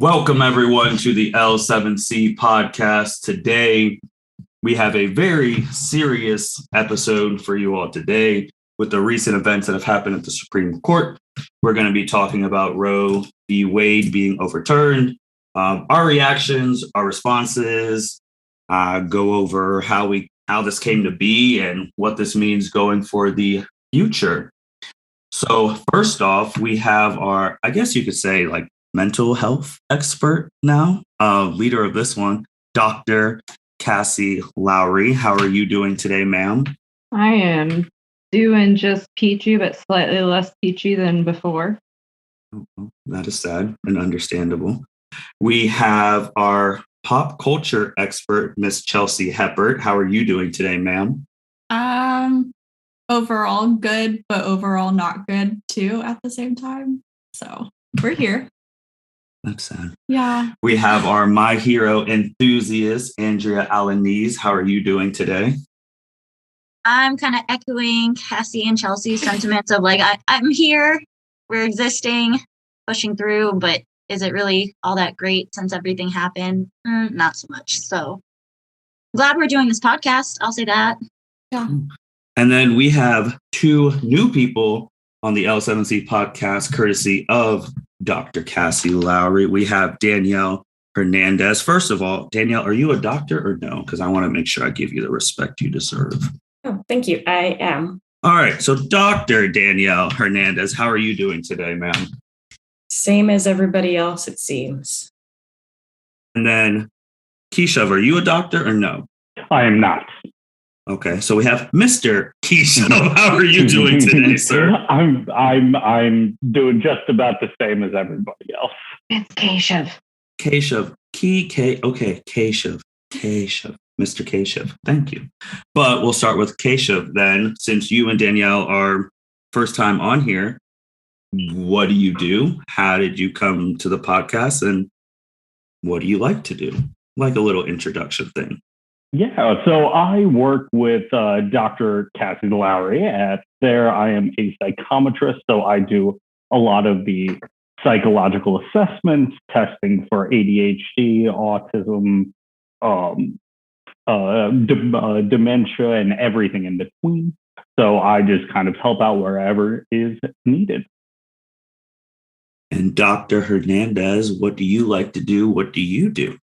Welcome, everyone, to the L7C podcast. Today, we have a very serious episode for you all today with the recent events that have happened at the Supreme Court. We're going to be talking about Roe v. Wade being overturned, our reactions, our responses, go over how this came to be and what this means going for the future. So first off, we have our, I guess you could say, like, mental health expert now, leader of this one, Dr. Kassie Lowery. How are you doing today, ma'am? I am doing just peachy, but slightly less peachy than before. That is sad and understandable. We have our pop culture expert, Miss Chelsea Heppert. How are you doing today, ma'am? Overall good, but overall not good too at the same time. So we're here. That's sad. Yeah. We have our My Hero enthusiast, Andrea Alaniz. How are you doing today? I'm kind of echoing Kassie and Chelsea's sentiments of like, I'm here, we're existing, pushing through, but is it really all that great since everything happened? Not so much. So glad we're doing this podcast. I'll say that. Yeah. And then we have two new people on the L7C podcast, courtesy of Dr. Kassie Lowery. We have Danielle Hernandez. First of all, Danielle, are you a doctor or no? Because I want to make sure I give you the respect you deserve. Oh, thank you. I am. All right. So Dr. Danielle Hernandez, how are you doing today, ma'am? Same as everybody else, it seems. And then Keshav, are you a doctor or no? I am not. Okay, so we have Mr. Keshav. How are you doing today, sir? I'm doing just about the same as everybody else. It's Keshav. Keshav. Keshav. Mr. Keshav. Thank you. But we'll start with Keshav then, since you and Danielle are first time on here. What do you do? How did you come to the podcast? And what do you like to do? Like a little introduction thing. Yeah, so I work with Dr. Kassie Lowery. There I am a psychometrist, so I do a lot of the psychological assessments, testing for ADHD, autism, dementia, and everything in between. So I just kind of help out wherever is needed. And Dr. Hernandez, what do you like to do? What do you do?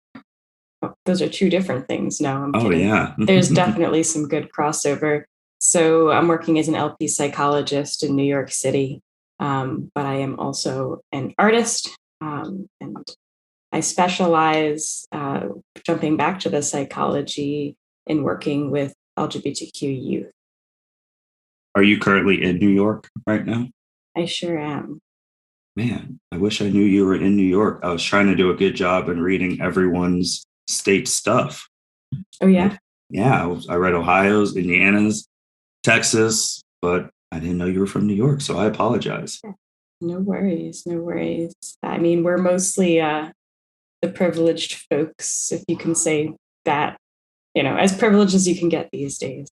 Those are two different things. No, I'm kidding. Yeah. There's definitely some good crossover. So I'm working as an LP psychologist in New York City, but I am also an artist, and I specialize, jumping back to the psychology, in working with LGBTQ youth. Are you currently in New York right now? I sure am. Man, I wish I knew you were in New York. I was trying to do a good job in reading everyone's state stuff. Oh, yeah? Yeah, I read Ohio's, Indiana's, Texas, but I didn't know you were from New York, so I apologize. No worries, no worries. I mean, we're mostly the privileged folks, if you can say that, as privileged as you can get these days.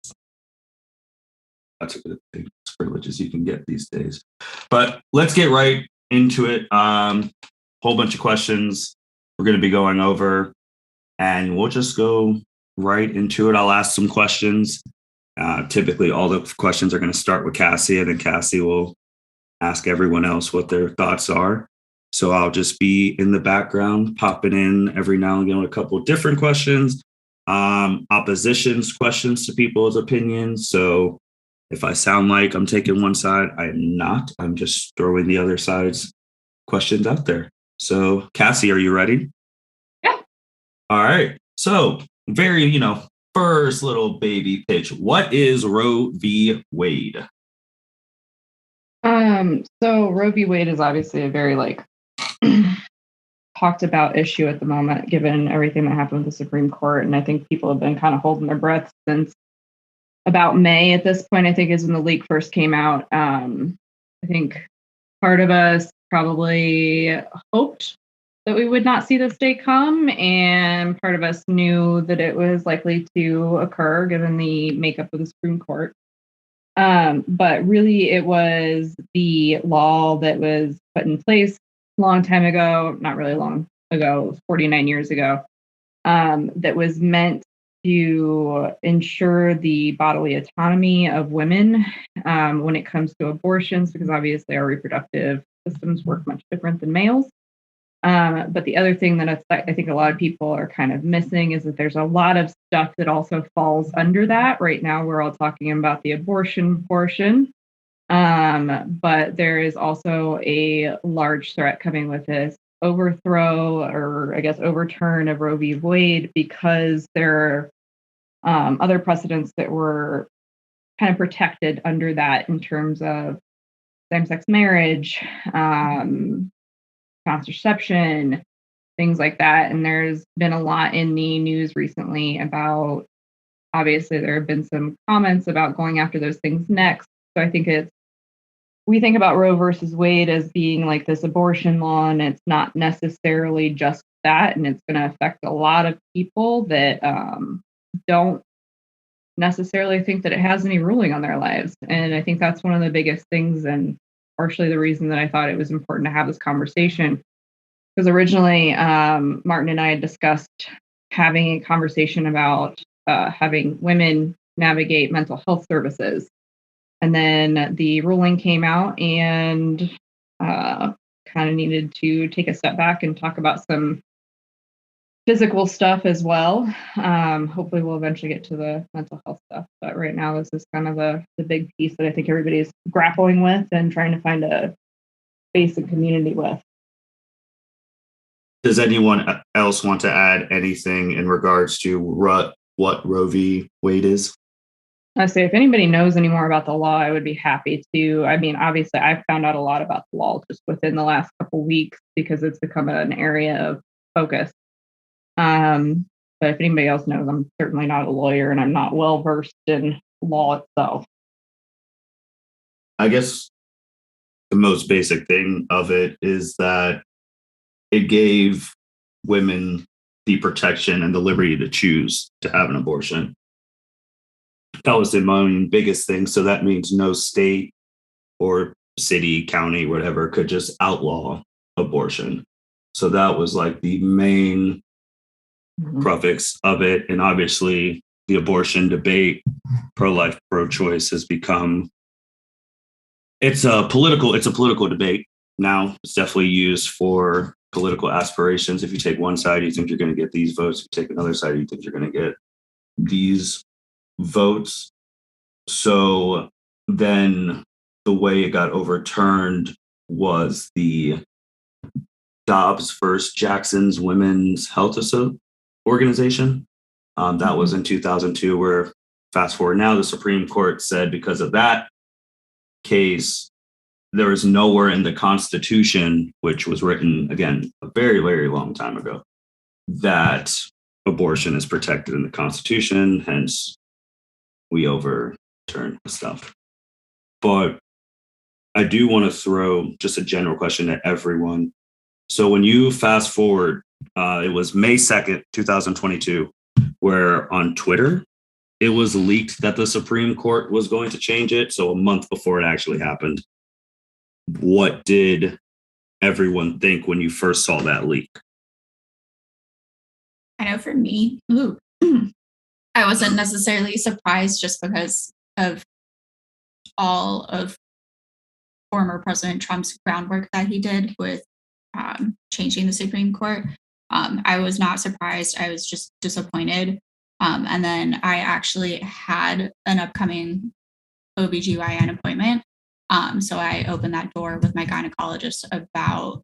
That's a good thing, as privileged as you can get these days. But let's get right into it. Whole bunch of questions we're going to be going over. And we'll just go right into it. I'll ask some questions. Typically, all the questions are going to start with Kassie, and then Kassie will ask everyone else what their thoughts are. So I'll just be in the background, popping in every now and again with a couple of different questions, oppositions, questions to people's opinions. So if I sound like I'm taking one side, I am not. I'm just throwing the other side's questions out there. So Kassie, are you ready? All right. So very, first little baby pitch. What is Roe v. Wade? So Roe v. Wade is obviously a very talked about issue at the moment, given everything that happened with the Supreme Court. And I think people have been kind of holding their breath since about May at this point, I think, is when the leak first came out. I think part of us probably hoped that we would not see this day come, and part of us knew that it was likely to occur given the makeup of the Supreme Court. But really, it was the law that was put in place a long time ago, not really long, ago, 49 years ago, that was meant to ensure the bodily autonomy of women when it comes to abortions, because obviously our reproductive systems work much different than males. But the other thing that I think a lot of people are kind of missing is that there's a lot of stuff that also falls under that. Right now, we're all talking about the abortion portion. But there is also a large threat coming with this overthrow, or I guess overturn, of Roe v. Wade, because there are other precedents that were kind of protected under that in terms of same-sex marriage, contraception, things like that. And there's been a lot in the news recently about, obviously, there have been some comments about going after those things next. So I think we think about Roe versus Wade as being like this abortion law, and it's not necessarily just that. And it's going to affect a lot of people that don't necessarily think that it has any ruling on their lives. And I think that's one of the biggest things, and partially the reason that I thought it was important to have this conversation. Because originally, Martin and I had discussed having a conversation about having women navigate mental health services. And then the ruling came out, and kind of needed to take a step back and talk about some physical stuff as well. Hopefully we'll eventually get to the mental health stuff. But right now, this is kind of the big piece that I think everybody's grappling with and trying to find a space and community with. Does anyone else want to add anything in regards to what Roe v. Wade is? I say, if anybody knows any more about the law, I would be happy to. I mean, obviously, I've found out a lot about the law just within the last couple of weeks because it's become an area of focus. But if anybody else knows, I'm certainly not a lawyer, and I'm not well versed in law itself. I guess the most basic thing of it is that it gave women the protection and the liberty to choose to have an abortion. That was the main biggest thing. So that means no state or city, county, whatever, could just outlaw abortion. So that was like the main crux of it. And obviously the abortion debate, pro-life, pro-choice, has become, it's a political debate now. It's definitely used for political aspirations. If you take one side, you think you're going to get these votes. If you take another side, you think you're going to get these votes. So then the way it got overturned was the Dobbs versus Jackson's Women's Health Organization. That was in 2002, where fast forward now, the Supreme Court said because of that case, there is nowhere in the Constitution, which was written, again, a very, very long time ago, that abortion is protected in the Constitution. Hence, we overturn stuff. But I do want to throw just a general question at everyone. So when you fast forward, it was May 2nd, 2022, where on Twitter, it was leaked that the Supreme Court was going to change it. So a month before it actually happened. What did everyone think when you first saw that leak? I know for me, I wasn't necessarily surprised just because of all of former President Trump's groundwork that he did with changing the Supreme Court. I was not surprised. I was just disappointed. And then I actually had an upcoming OBGYN appointment. So I opened that door with my gynecologist about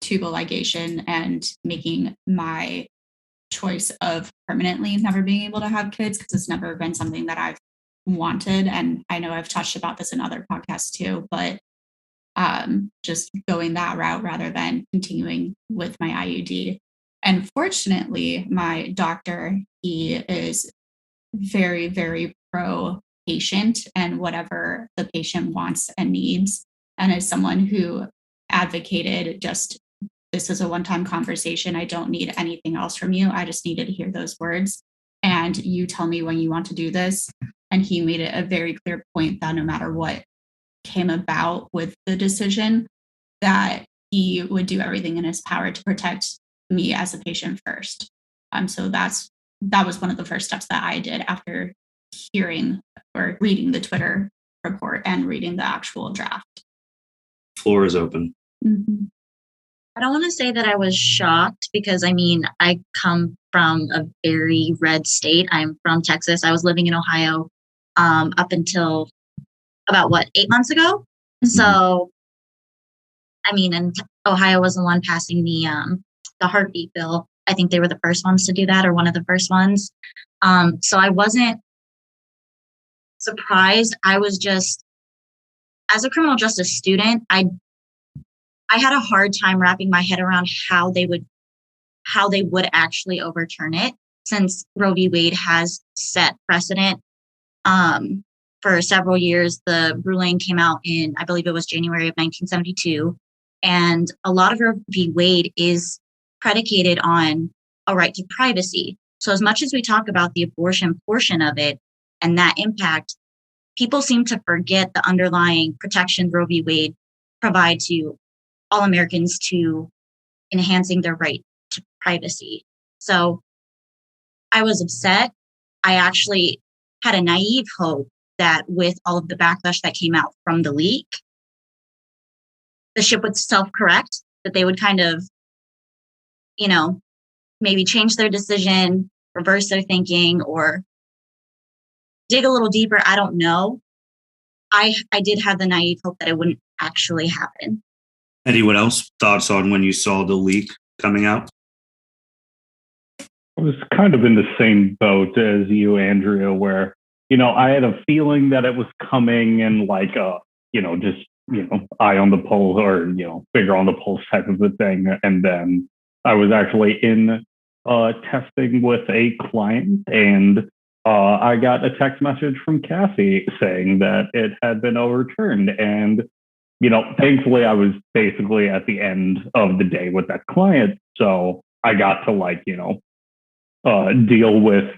tubal ligation and making my choice of permanently never being able to have kids, because it's never been something that I've wanted. And I know I've touched about this in other podcasts too, but just going that route rather than continuing with my IUD. And fortunately, my doctor, he is very, very pro patient and whatever the patient wants and needs. And as someone who advocated just, this is a one-time conversation. I don't need anything else from you. I just needed to hear those words. And you tell me when you want to do this. And he made it a very clear point that no matter what came about with the decision, that he would do everything in his power to protect me as a patient first. So that was one of the first steps that I did after hearing or reading the Twitter report and reading the actual draft. Floor is open. Mm-hmm. I don't want to say that I was shocked because I come from a very red state. I'm from Texas. I was living in Ohio up until about 8 months ago. Mm-hmm. So, and Ohio was the one passing the heartbeat bill. I think they were the first ones to do that, or one of the first ones. So I wasn't surprised. I was just, as a criminal justice student, I had a hard time wrapping my head around how they would actually overturn it, since Roe v. Wade has set precedent. For several years, the ruling came out in, I believe it was January of 1972. And a lot of Roe v. Wade is predicated on a right to privacy. So as much as we talk about the abortion portion of it and that impact, people seem to forget the underlying protection Roe v. Wade provide to all Americans to enhancing their right to privacy. So I was upset. I actually had a naive hope that with all of the backlash that came out from the leak, the ship would self-correct, that they would kind of, maybe change their decision, reverse their thinking, or dig a little deeper. I don't know. I did have the naive hope that it wouldn't actually happen. Anyone else thoughts on when you saw the leak coming out? I was kind of in the same boat as you, Andrea, where, I had a feeling that it was coming and eye on the pulse or, finger on the pulse type of a thing. And then I was actually in testing with a client, and I got a text message from Kassie saying that it had been overturned. And, thankfully I was basically at the end of the day with that client. So I got to deal with,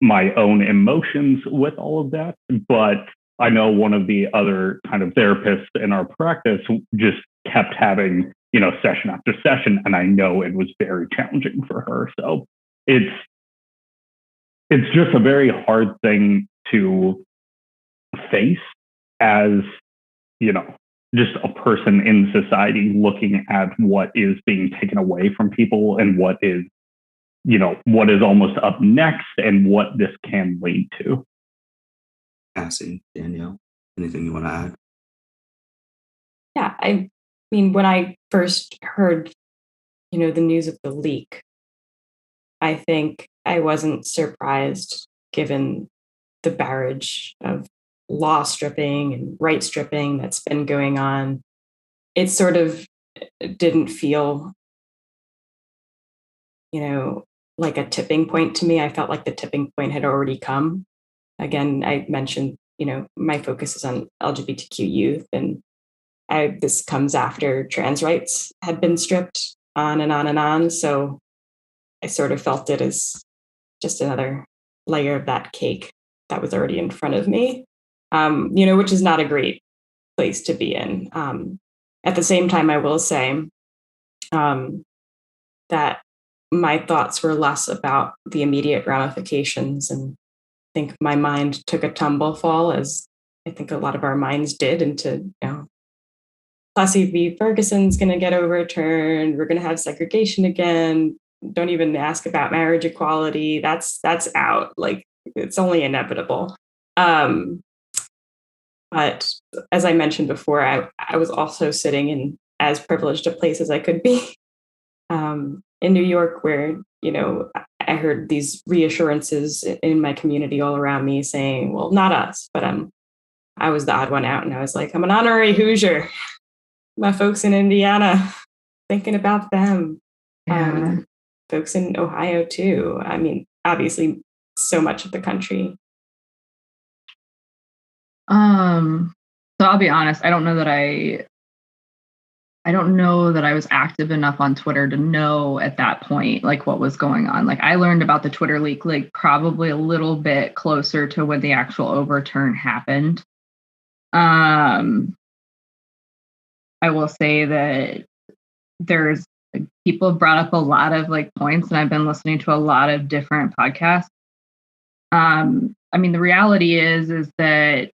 my own emotions with all of that. But I know one of the other kind of therapists in our practice just kept having, session after session. And I know it was very challenging for her. So it's just a very hard thing to face as, just a person in society looking at what is being taken away from people and what is almost up next and what this can lead to. Kassie, Danielle, anything you want to add? Yeah, when I first heard, the news of the leak, I think I wasn't surprised given the barrage of law stripping and right stripping that's been going on. It sort of didn't feel, like a tipping point to me. I felt like the tipping point had already come. Again, I mentioned, my focus is on LGBTQ youth, and this comes after trans rights had been stripped on and on and on. So I sort of felt it as just another layer of that cake that was already in front of me, which is not a great place to be in. At the same time, I will say that my thoughts were less about the immediate ramifications. And I think my mind took a tumble fall, as I think a lot of our minds did, into, Plessy v. Ferguson's going to get overturned. We're going to have segregation again. Don't even ask about marriage equality. That's out. Like, it's only inevitable. But as I mentioned before, I was also sitting in as privileged a place as I could be in New York, where, I heard these reassurances in my community all around me saying, well, not us, but I was the odd one out. And I was like, I'm an honorary Hoosier. My folks in Indiana, thinking about them. Yeah. Folks in Ohio too. Obviously so much of the country. So I'll be honest, I don't know that I was active enough on Twitter to know at that point, like, what was going on. Like, I learned about the Twitter leak, like, probably a little bit closer to when the actual overturn happened. I will say that there's people have brought up a lot of like points, and I've been listening to a lot of different podcasts. I mean, the reality is that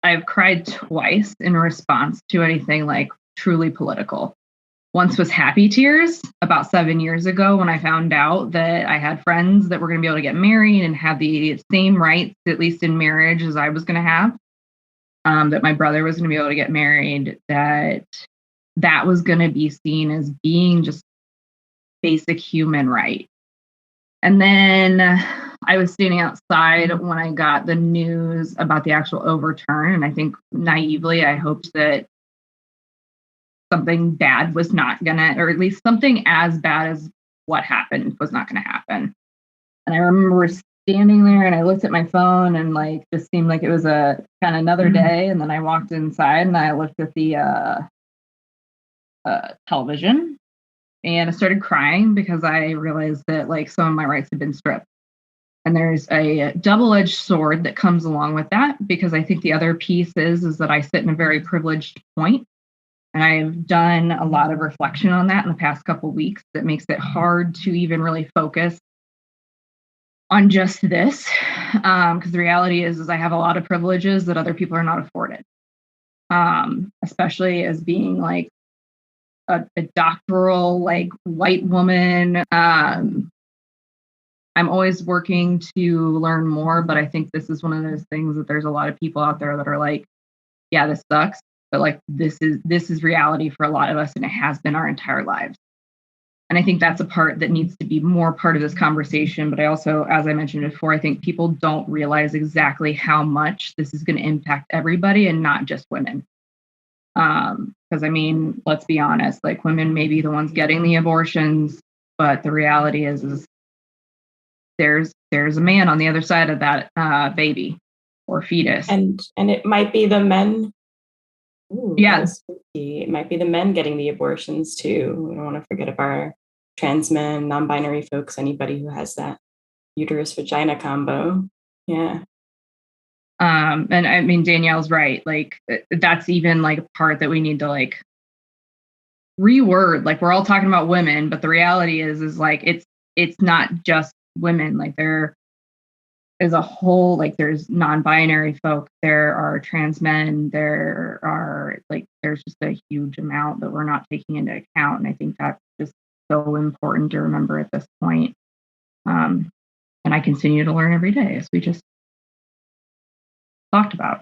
I've cried twice in response to anything like truly political. Once was happy tears about 7 years ago when I found out that I had friends that were going to be able to get married and have the same rights, at least in marriage, as I was going to have. That my brother was going to be able to get married, that was going to be seen as being just basic human right. And then I was standing outside when I got the news about the actual overturn. And I think naively, I hoped that something bad was not going to, or at least something as bad as what happened was not going to happen. And I remember standing there and I looked at my phone and like, just seemed like it was a kind of another day. And then I walked inside and I looked at the television. And I started crying because I realized that like some of my rights had been stripped. And there's a double-edged sword that comes along with that, because I think the other piece is that I sit in a very privileged point. And I've done a lot of reflection on that in the past couple of weeks that makes it hard to even really focus on just this. Because the reality is I have a lot of privileges that other people are not afforded. Especially as being like a doctoral, like white woman. I'm always working to learn more, but I think this is one of those things that there's a lot of people out there that are like, yeah, this sucks, but like this is reality for a lot of us, and it has been our entire lives. And I think that's a part that needs to be more part of this conversation. But I also, as I mentioned before, I think people don't realize exactly how much this is going to impact everybody and not just women. Because I mean, let's be honest, like women may be the ones getting the abortions, but the reality is there's a man on the other side of that baby or fetus, and it might be the men. Ooh, yeah, it might be the men getting the abortions too. We don't want to forget about our trans men, non-binary folks, anybody who has that uterus vagina combo. Yeah. And I mean, Danielle's right. Like that's even like a part that we need to like reword. Like we're all talking about women, but the reality is like it's not just women. Like there is a whole, like there's non-binary folk, there are trans men, there are like there's just a huge amount that we're not taking into account. And I think that's just so important to remember at this point. And I continue to learn every day, as we just talked about.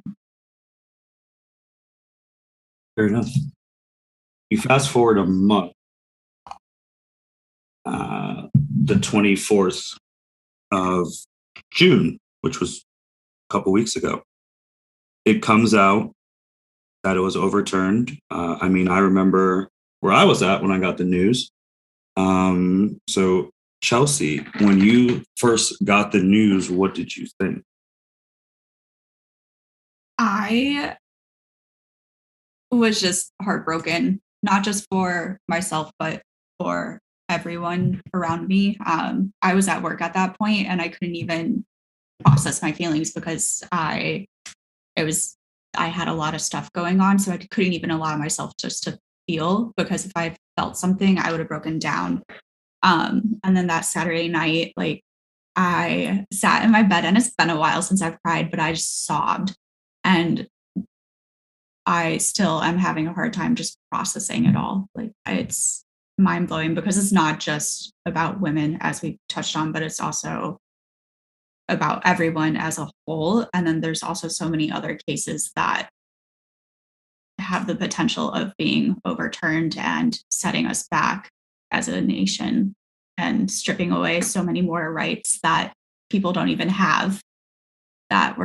Fair enough. You fast forward a month, the 24th of June, which was a couple weeks ago. It comes out that it was overturned. I mean, I remember where I was at when I got the news. So Chelsea, when you first got the news, what did you think? I was just heartbroken, not just for myself, but for everyone around me. I was at work at that point and I couldn't even process my feelings because I had a lot of stuff going on. So I couldn't even allow myself just to feel, because if I felt something, I would have broken down. And then that Saturday night, like I sat in my bed, and it's been a while since I've cried, but I just sobbed. And I still am having a hard time just processing it all. Like it's mind blowing, because it's not just about women, as we touched on, but it's also about everyone as a whole. And then there's also so many other cases that have the potential of being overturned and setting us back as a nation and stripping away so many more rights that people don't even have, that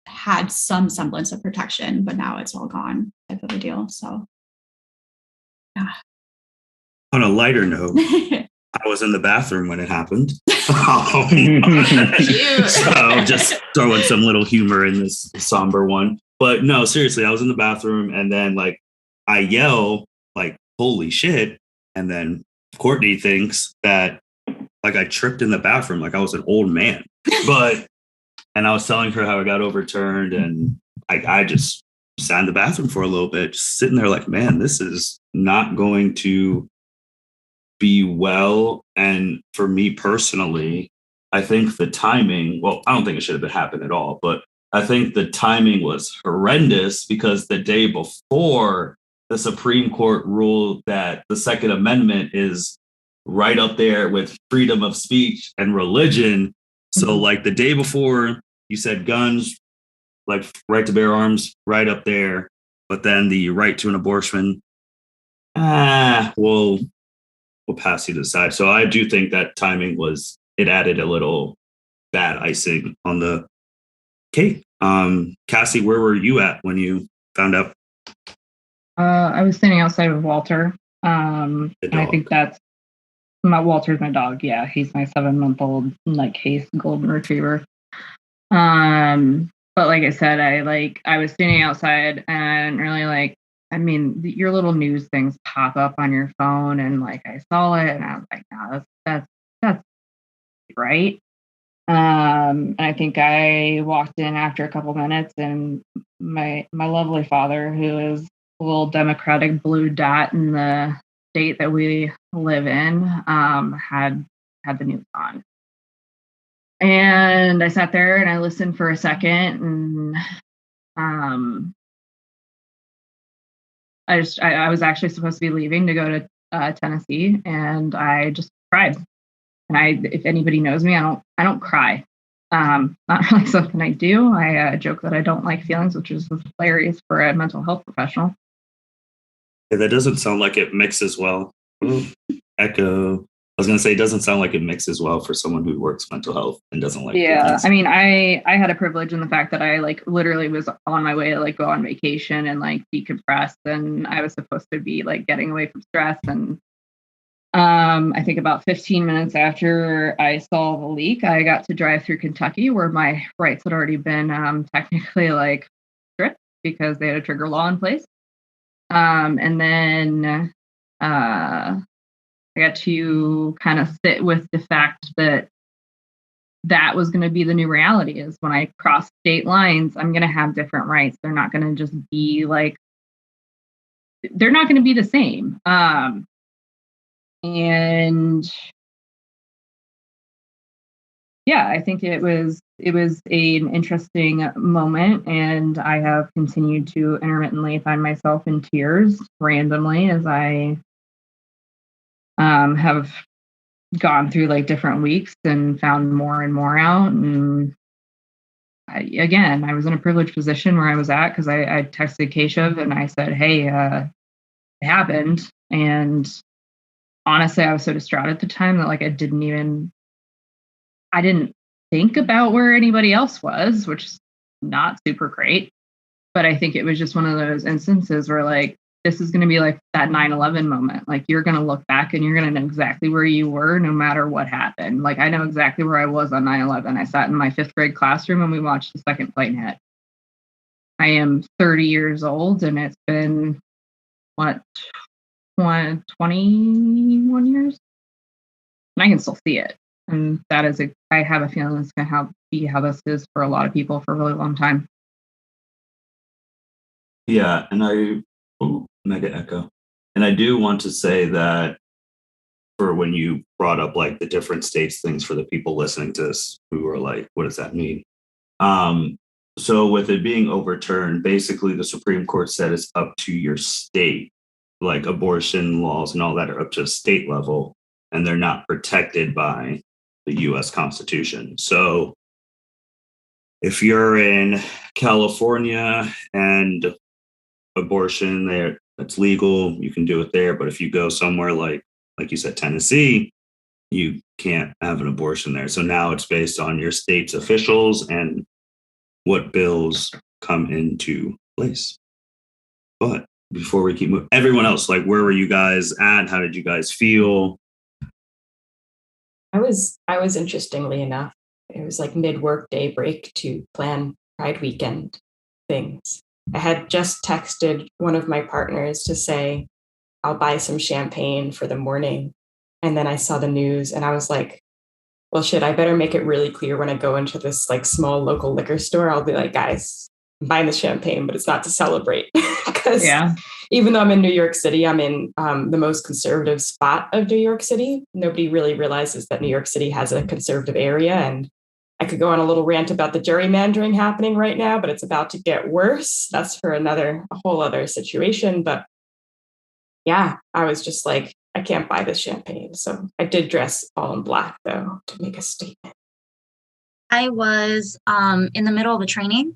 had some semblance of protection, but now it's all gone, type of a deal. So yeah. On a lighter note, I was in the bathroom when it happened. So just throwing some little humor in this somber one. But no, seriously, I was in the bathroom, and then like I yell like, holy shit. And then Courtney thinks that like I tripped in the bathroom, like I was an old man. And I was telling her how I got overturned, and I just sat in the bathroom for a little bit, just sitting there like, man, this is not going to be well. And for me personally, I think the timing, well, I don't think it should have happened at all, but I think the timing was horrendous because the day before the Supreme Court ruled that the Second Amendment is right up there with freedom of speech and religion. So like the day before you said guns, like right to bear arms, right up there. But then the right to an abortion, we'll pass you to the side. So I do think that timing it added a little bad icing on the cake. Kassie, where were you at when you found out? I was standing outside with Walter. And I think Walter's my dog. Yeah, he's my 7-month-old like case golden retriever. But like I said, I was standing outside and really your little news things pop up on your phone, and like I saw it and I was like, no, that's right. And I think I walked in after a couple minutes, and my lovely father, who is a little Democratic blue dot in the state that we live in, had the news on. And I sat there and I listened for a second, and I was actually supposed to be leaving to go to Tennessee, and I just cried. And if anybody knows me, I don't cry. Not really something I do. I joke that I don't like feelings, which is hilarious for a mental health professional. Yeah, that doesn't sound like it mixes well. Ooh, echo. I was going to say, it doesn't sound like it mixes well for someone who works mental health and doesn't like Yeah, feelings. I mean, I had a privilege in the fact that I literally was on my way to go on vacation and decompress, and I was supposed to be getting away from stress. And I think about 15 minutes after I saw the leak, I got to drive through Kentucky, where my rights had already been technically stripped because they had a trigger law in place. And then I got to kind of sit with the fact that was going to be the new reality, is when I cross state lines, I'm going to have different rights. They're not going to just be they're not going to be the same. And yeah, I think it was an interesting moment, and I have continued to intermittently find myself in tears randomly as I have gone through different weeks and found more and more out. And I was in a privileged position where I was at, because I texted Keshav and I said, hey, it happened. And honestly, I was so distraught at the time that I didn't think about where anybody else was, which is not super great. But I think it was just one of those instances where this is going to be that 9/11 moment. You're going to look back and you're going to know exactly where you were no matter what happened. I know exactly where I was on 9/11. I sat in my 5th grade classroom and we watched the second plane hit. I am 30 years old, and it's been 21 years, and I can still see it. And that is I have a feeling it's going to be how this is for a lot of people for a really long time. Yeah, and mega echo. And I do want to say that for when you brought up the different states things, for the people listening to this who are what does that mean? So with it being overturned, basically the Supreme Court said it's up to your state, abortion laws and all that are up to a state level, and they're not protected by the US Constitution. So if you're in California and abortion there, that's legal, you can do it there. But if you go somewhere like you said, Tennessee, you can't have an abortion there. So now it's based on your state's officials and what bills come into place. But before we keep moving, everyone else, where were you guys at? How did you guys feel? I was interestingly enough, it was mid-work day break to plan Pride weekend things. I had just texted one of my partners to say, I'll buy some champagne for the morning. And then I saw the news and I was like, well, shit, I better make it really clear when I go into this small local liquor store. I'll be like, guys, buying the champagne, but it's not to celebrate. Because even though I'm in New York City, I'm in the most conservative spot of New York City. Nobody really realizes that New York City has a conservative area. And I could go on a little rant about the gerrymandering happening right now, but it's about to get worse. That's for a whole other situation. But yeah, I was just like, I can't buy this champagne. So I did dress all in black, though, to make a statement. I was in the middle of a training,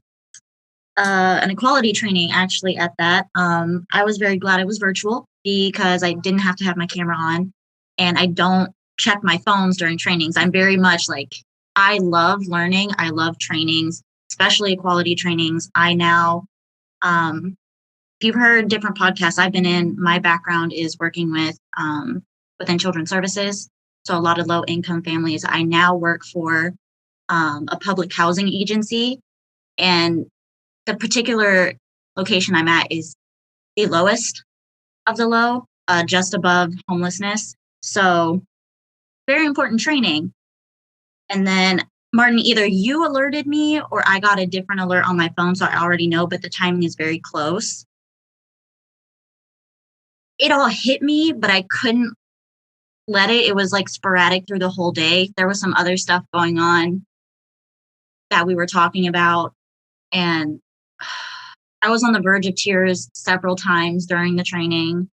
an equality training, actually, at that. I was very glad it was virtual because I didn't have to have my camera on, and I don't check my phones during trainings. I'm very much like, I love learning. I love trainings, especially equality trainings. I now, if you've heard different podcasts I've been in, my background is working with within children's services. So a lot of low income families. I now work for a public housing agency, and the particular location I'm at is the lowest of the low, just above homelessness. So very important training. And then Martin, either you alerted me or I got a different alert on my phone, so I already know, but the timing is very close. It all hit me, but I couldn't let it. It was like sporadic through the whole day. There was some other stuff going on that we were talking about, and I was on the verge of tears several times during the training.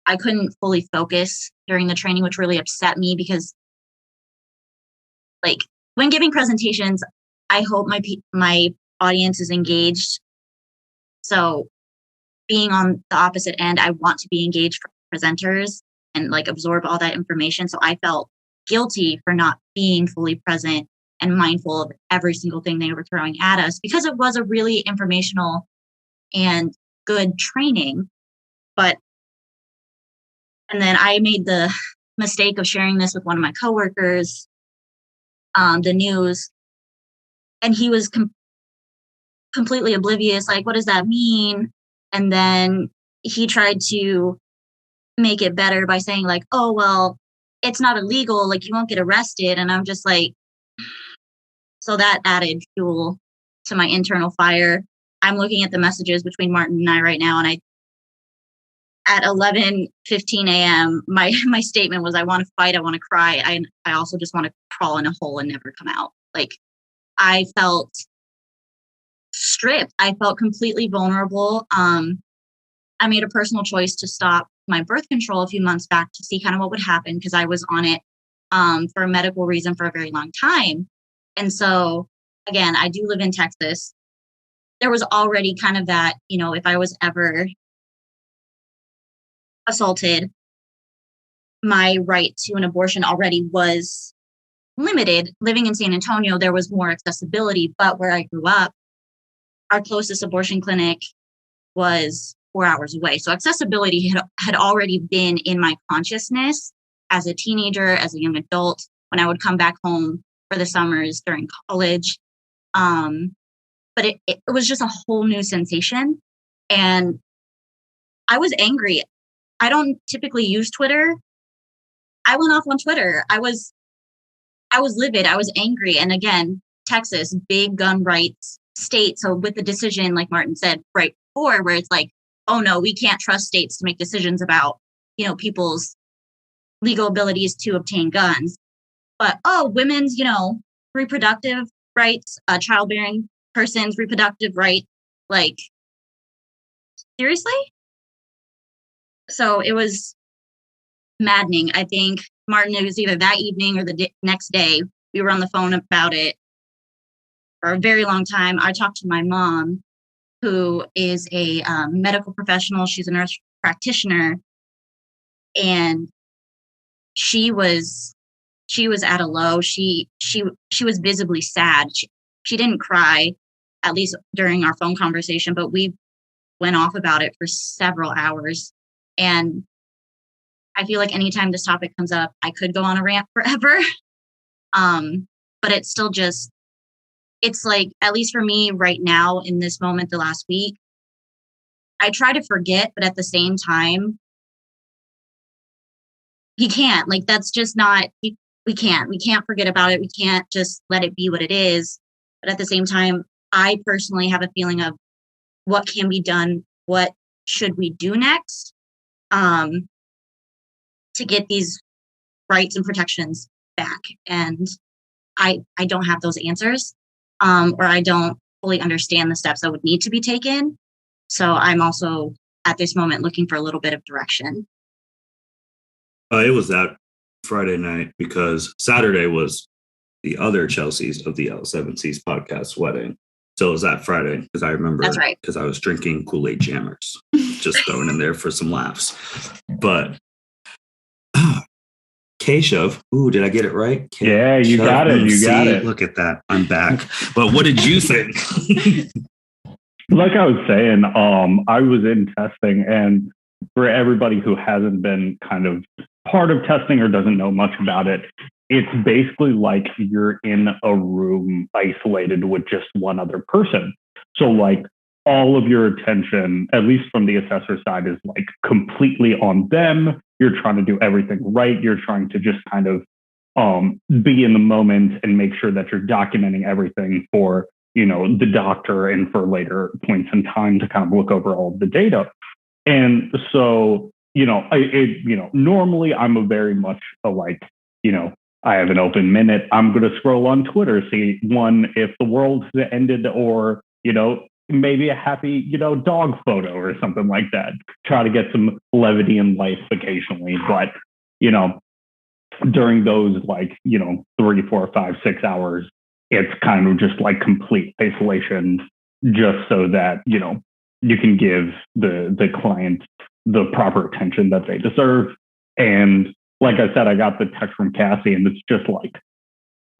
I couldn't fully focus during the training, which really upset me because, like, when giving presentations, I hope my audience is engaged. So being on the opposite end, I want to be engaged for presenters and like absorb all that information. So I felt guilty for not being fully present and mindful of every single thing they were throwing at us, because it was a really informational and good training. And then I made the mistake of sharing this with one of my coworkers, the news, and he was completely oblivious. Like, what does that mean? And then he tried to make it better by saying like, oh, well, it's not illegal. Like, you won't get arrested. And I'm just like, so that added fuel to my internal fire. I'm looking at the messages between Martin and I right now, and at 11:15 a.m., my statement was, I want to fight, I want to cry, I also just want to crawl in a hole and never come out. Like, I felt stripped. I felt completely vulnerable. I made a personal choice to stop my birth control a few months back to see kind of what would happen, because I was on it for a medical reason for a very long time. And so, again, I do live in Texas. There was already kind of that, if I was ever assaulted, my right to an abortion already was limited. Living in San Antonio, there was more accessibility, but where I grew up, our closest abortion clinic was 4 hours away. So accessibility had already been in my consciousness as a teenager, as a young adult, when I would come back home for the summers during college. But it was just a whole new sensation. And I was angry. I don't typically use Twitter. I went off on Twitter. I was livid. I was angry. And again, Texas, big gun rights state. So with the decision, like Martin said right before, where it's like, oh no, we can't trust states to make decisions about, people's legal abilities to obtain guns. But, women's, reproductive rights, childbearing persons, reproductive rights, like, seriously? So it was maddening. I think, Martin, it was either that evening or the next day, we were on the phone about it for a very long time. I talked to my mom, who is a medical professional. She's a nurse practitioner, and she was at a low. She was visibly sad. She didn't cry, at least during our phone conversation, but we went off about it for several hours. And I feel like anytime this topic comes up, I could go on a rant forever. But it's still just, it's like, at least for me right now in this moment, the last week, I try to forget, but at the same time, you can't. Like, that's just not, we can't forget about it. We can't just let it be what it is. But at the same time, I personally have a feeling of what can be done, what should we do next, to get these rights and protections back. And I don't have those answers, or I don't fully understand the steps that would need to be taken. So I'm also at this moment looking for a little bit of direction. It was that Friday night because Saturday was the other Chelsea's of the L7C's podcast wedding. So it was that Friday because I remember That's right. because I was drinking Kool-Aid Jammers, just throwing in there for some laughs. But Keshav, ooh, did I get it right? Yeah, you got it. You got it. Look at that. I'm back. But what did you think? Like I was saying, I was in testing, and for everybody who hasn't been kind of part of testing or doesn't know much about it, it's basically like you're in a room isolated with just one other person. So like all of your attention, at least from the assessor side, is like completely on them. You're trying to do everything right. You're trying to just kind of be in the moment and make sure that you're documenting everything for, the doctor and for later points in time to kind of look over all of the data. And so, normally I'm a very much a like, I have an open minute. I'm going to scroll on Twitter, see if the world has ended or, maybe a happy, dog photo or something like that. Try to get some levity in life occasionally. But, during those 3, 4, 5, 6 hours, it's kind of just like complete isolation just so that, you can give the client the proper attention that they deserve. And like I said, I got the text from Kassie, and it's just like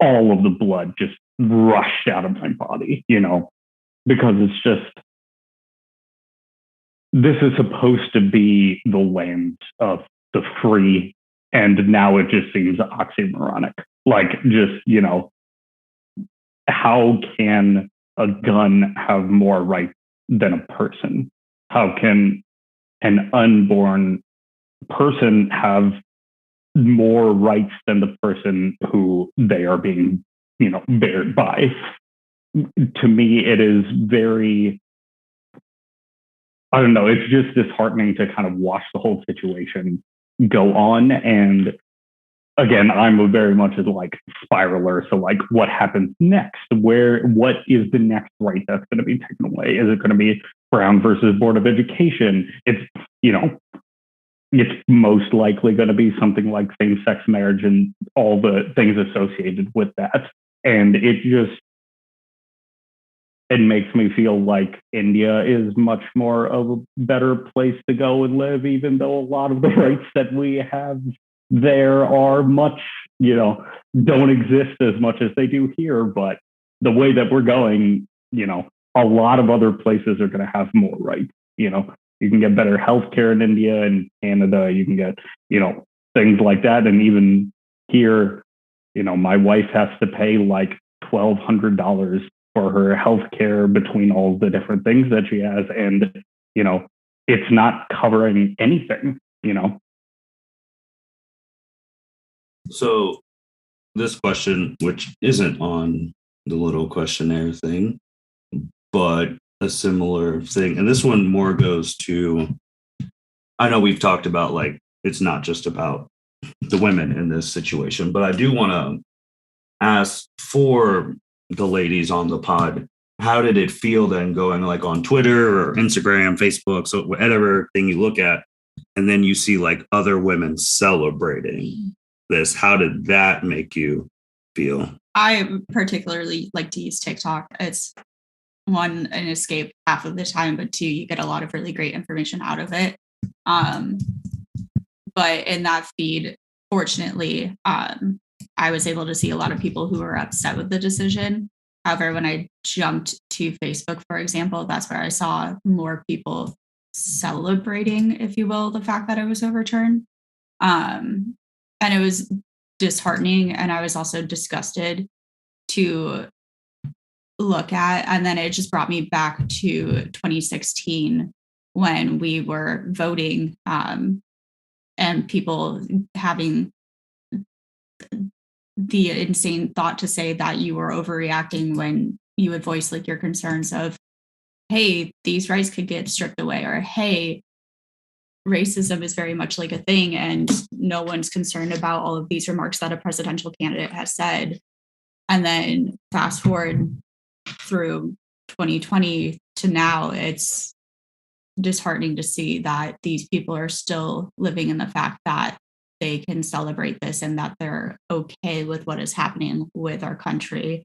all of the blood just rushed out of my body, because it's just, this is supposed to be the land of the free. And now it just seems oxymoronic. Like just, how can a gun have more rights than a person? How can an unborn person have more rights than the person who they are being, bared by? To me, it is very, I don't know, it's just disheartening to kind of watch the whole situation go on. And again, I'm a very much as like spiraler. So like what happens next? What is the next right that's going to be taken away? Is it going to be Brown versus Board of Education? It's, it's most likely going to be something like same-sex marriage and all the things associated with that. And it makes me feel like India is much more of a better place to go and live, even though a lot of the rights that we have there are much, don't exist as much as they do here. But the way that we're going, a lot of other places are going to have more rights. You can get better healthcare in India and Canada. You can get, things like that. And even here, my wife has to pay like $1,200 for her healthcare between all the different things that she has. And, it's not covering anything, So this question, which isn't on the little questionnaire thing, but a similar thing. And this one more goes to, I know we've talked about like, it's not just about the women in this situation, but I do want to ask for the ladies on the pod, how did it feel then going like on Twitter or Instagram, Facebook, so whatever thing you look at, and then you see like other women celebrating this? How did that make you feel? I particularly like to use TikTok. It's one, an escape half of the time, but two, you get a lot of really great information out of it. But in that feed, fortunately, I was able to see a lot of people who were upset with the decision. However, when I jumped to Facebook, for example, that's where I saw more people celebrating, if you will, the fact that it was overturned. And it was disheartening. And I was also disgusted to look at. And then it just brought me back to 2016 when we were voting and people having the insane thought to say that you were overreacting when you would voice like your concerns of, hey, these rights could get stripped away, or hey, racism is very much like a thing and no one's concerned about all of these remarks that a presidential candidate has said. And then fast forward through 2020 to now, it's disheartening to see that these people are still living in the fact that they can celebrate this and that they're okay with what is happening with our country,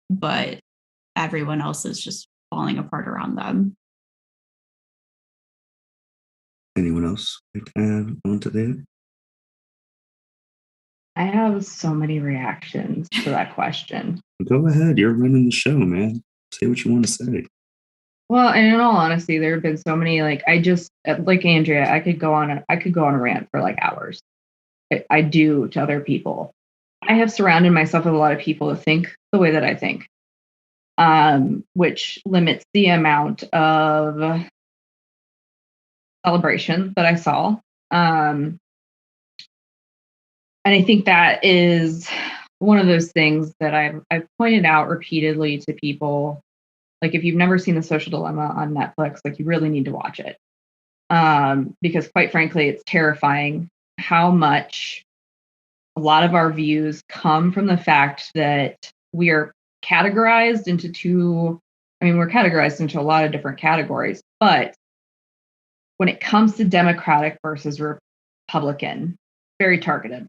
but everyone else is just falling apart around them. Anyone else like to add on to that? I have so many reactions to that question. Go ahead. You're running the show, man. Say what you want to say. Well, and in all honesty, there have been so many, like Andrea, I could go on a rant for like hours. I do to other people. I have surrounded myself with a lot of people that think the way that I think, which limits the amount of celebration that I saw. And I think that is one of those things that I've pointed out repeatedly to people. Like, if you've never seen The Social Dilemma on Netflix, like, you really need to watch it. Because quite frankly, it's terrifying how much a lot of our views come from the fact that we are categorized into we're categorized into a lot of different categories, but when it comes to Democratic versus Republican, very targeted.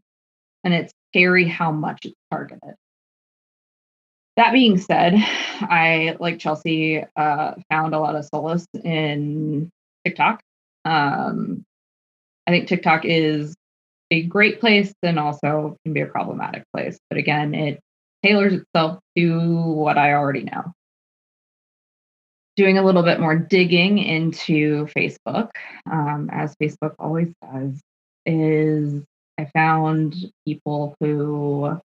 And it's scary how much it's targeted. That being said, I, like Chelsea, found a lot of solace in TikTok. I think TikTok is a great place and also can be a problematic place. But again, it tailors itself to what I already know. Doing a little bit more digging into Facebook, as Facebook always does, is I found people who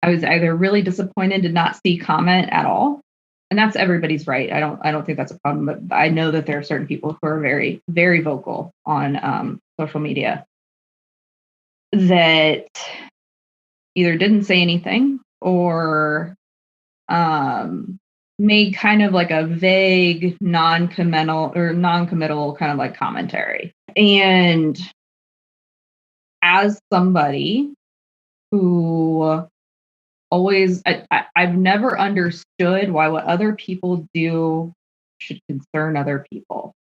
I was either really disappointed to not see comment at all. And that's everybody's right. I don't think that's a problem, but I know that there are certain people who are very, very vocal on social media that either didn't say anything or made kind of like a vague, non-committal kind of like commentary. And as somebody who I've never understood why what other people do should concern other people.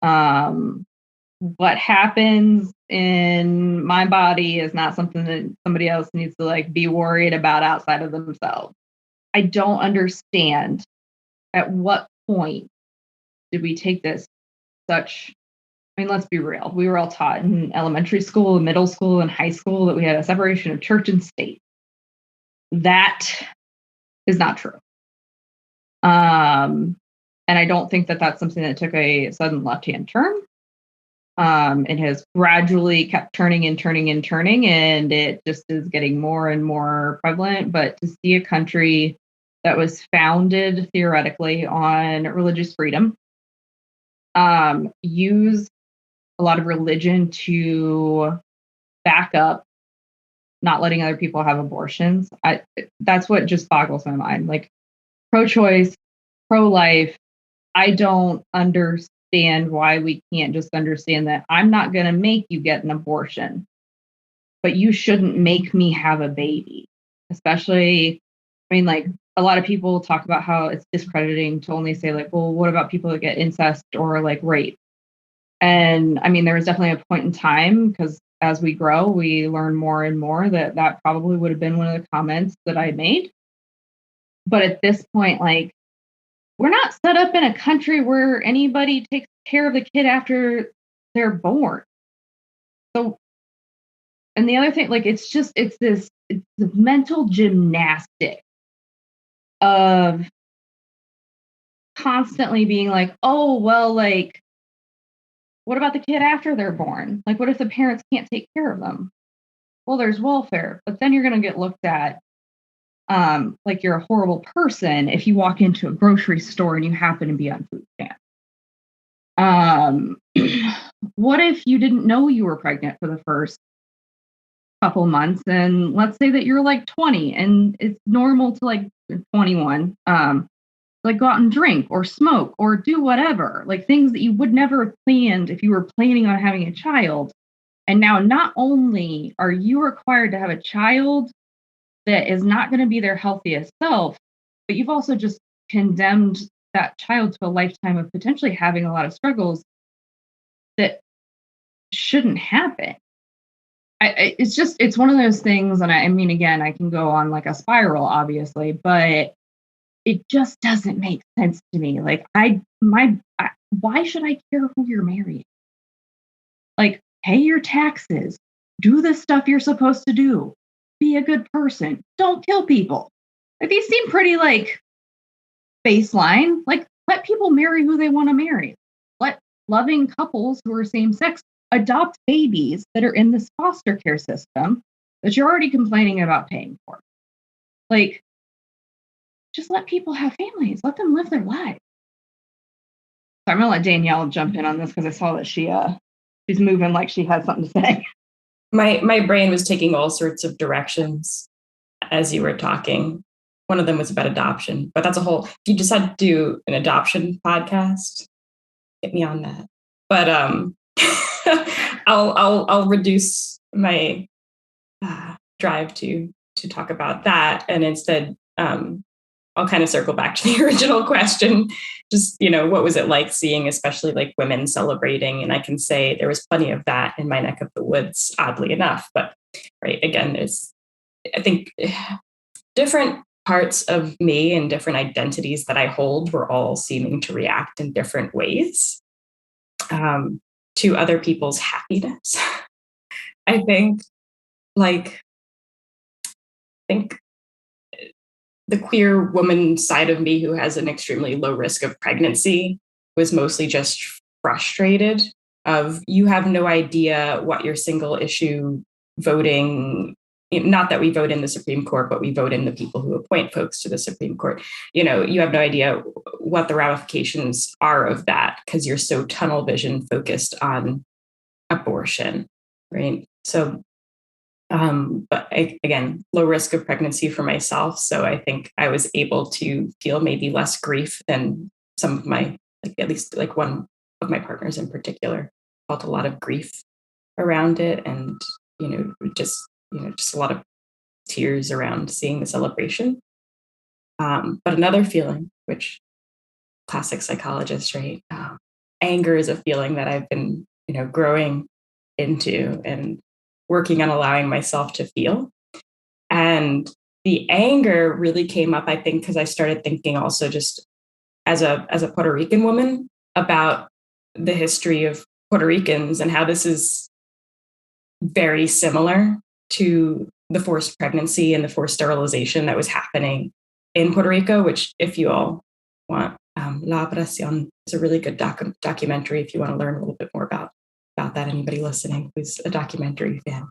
What happens in my body is not something that somebody else needs to like be worried about outside of themselves. I don't understand at what point did we take this let's be real. We were all taught in elementary school, middle school, and high school that we had a separation of church and state. That is not true. And I don't think that that's something that took a sudden left-hand turn. It has gradually kept turning, and it just is getting more and more prevalent. But to see a country that was founded theoretically on religious freedom, use a lot of religion to back up not letting other people have abortions. That's what just boggles my mind. Like, pro-choice, pro-life, I don't understand why we can't just understand that I'm not going to make you get an abortion, but you shouldn't make me have a baby. Especially, like, a lot of people talk about how it's discrediting to only say, like, well, what about people that get incest or like rape? And there was definitely a point in time, because as we grow, we learn more and more that probably would have been one of the comments that I made. But at this point, like, we're not set up in a country where anybody takes care of the kid after they're born. So, and the other thing, like, it's the mental gymnastics of constantly being like, oh, well, like, what about the kid after they're born? Like, what if the parents can't take care of them? Well, there's welfare, but then you're going to get looked at like you're a horrible person if you walk into a grocery store and you happen to be on food stamps. What if you didn't know you were pregnant for the first couple months, and let's say that you're like 20 and it's normal to like 21, like go out and drink or smoke or do whatever, like things that you would never have planned if you were planning on having a child. And now not only are you required to have a child that is not going to be their healthiest self, but you've also just condemned that child to a lifetime of potentially having a lot of struggles that shouldn't happen. It's one of those things. And I mean, again, I can go on like a spiral, obviously, but it just doesn't make sense to me. Like why should I care who you're marrying? Like, pay your taxes, do the stuff you're supposed to do, be a good person, don't kill people. Like, these seem pretty like baseline. Like, let people marry who they want to marry. Let loving couples who are same sex adopt babies that are in this foster care system that you're already complaining about paying for. Like, just let people have families. Let them live their lives. So I'm gonna let Danielle jump in on this because I saw that she's moving like she has something to say. My brain was taking all sorts of directions as you were talking. One of them was about adoption, but that's a whole. If you decide to do an adoption podcast, get me on that. But I'll reduce my drive to talk about that, and instead I'll kind of circle back to the original question. Just, what was it like seeing, especially like women celebrating? And I can say there was plenty of that in my neck of the woods, oddly enough. But right, again, I think different parts of me and different identities that I hold were all seeming to react in different ways to other people's happiness. I think the queer woman side of me who has an extremely low risk of pregnancy was mostly just frustrated of, you have no idea what your single issue voting, not that we vote in the Supreme Court, but we vote in the people who appoint folks to the Supreme Court. You have no idea what the ramifications are of that because you're so tunnel vision focused on abortion, right? So but again, low risk of pregnancy for myself. So I think I was able to feel maybe less grief than some of my, at least one of my partners in particular, felt a lot of grief around it. And, just a lot of tears around seeing the celebration. But another feeling, which classic psychologist, right? Anger is a feeling that I've been, growing into and working on allowing myself to feel. And the anger really came up, I think, because I started thinking also just as a Puerto Rican woman about the history of Puerto Ricans and how this is very similar to the forced pregnancy and the forced sterilization that was happening in Puerto Rico, which, if you all want, La Operación is a really good documentary if you want to learn a little bit more about that, anybody listening who's a documentary fan.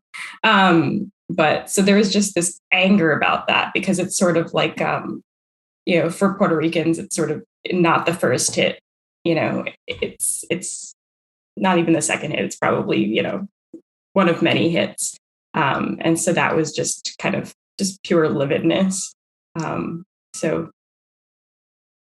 But so there was just this anger about that because it's sort of like, for Puerto Ricans, it's sort of not the first hit, it's not even the second hit. It's probably, one of many hits. And so that was just kind of just pure lividness. So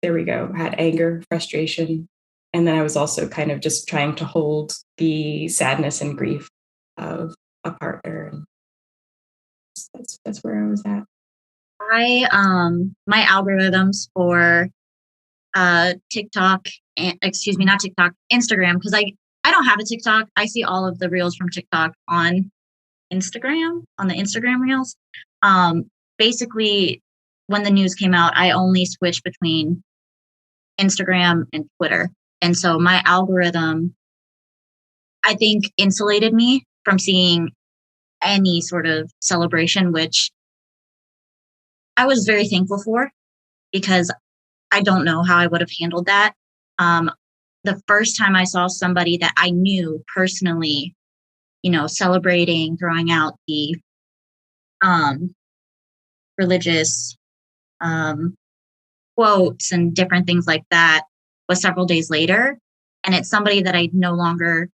there we go. I had anger, frustration. And then I was also kind of just trying to hold the sadness and grief of a partner. And that's where I was at. My algorithms for TikTok, not TikTok, Instagram, because I don't have a TikTok. I see all of the reels from TikTok on Instagram, on the Instagram reels. Basically, when the news came out, I only switched between Instagram and Twitter. And so my algorithm, I think, insulated me from seeing any sort of celebration, which I was very thankful for because I don't know how I would have handled that. The first time I saw somebody that I knew personally, celebrating, throwing out the religious quotes and different things like that was several days later. And it's somebody that I no longer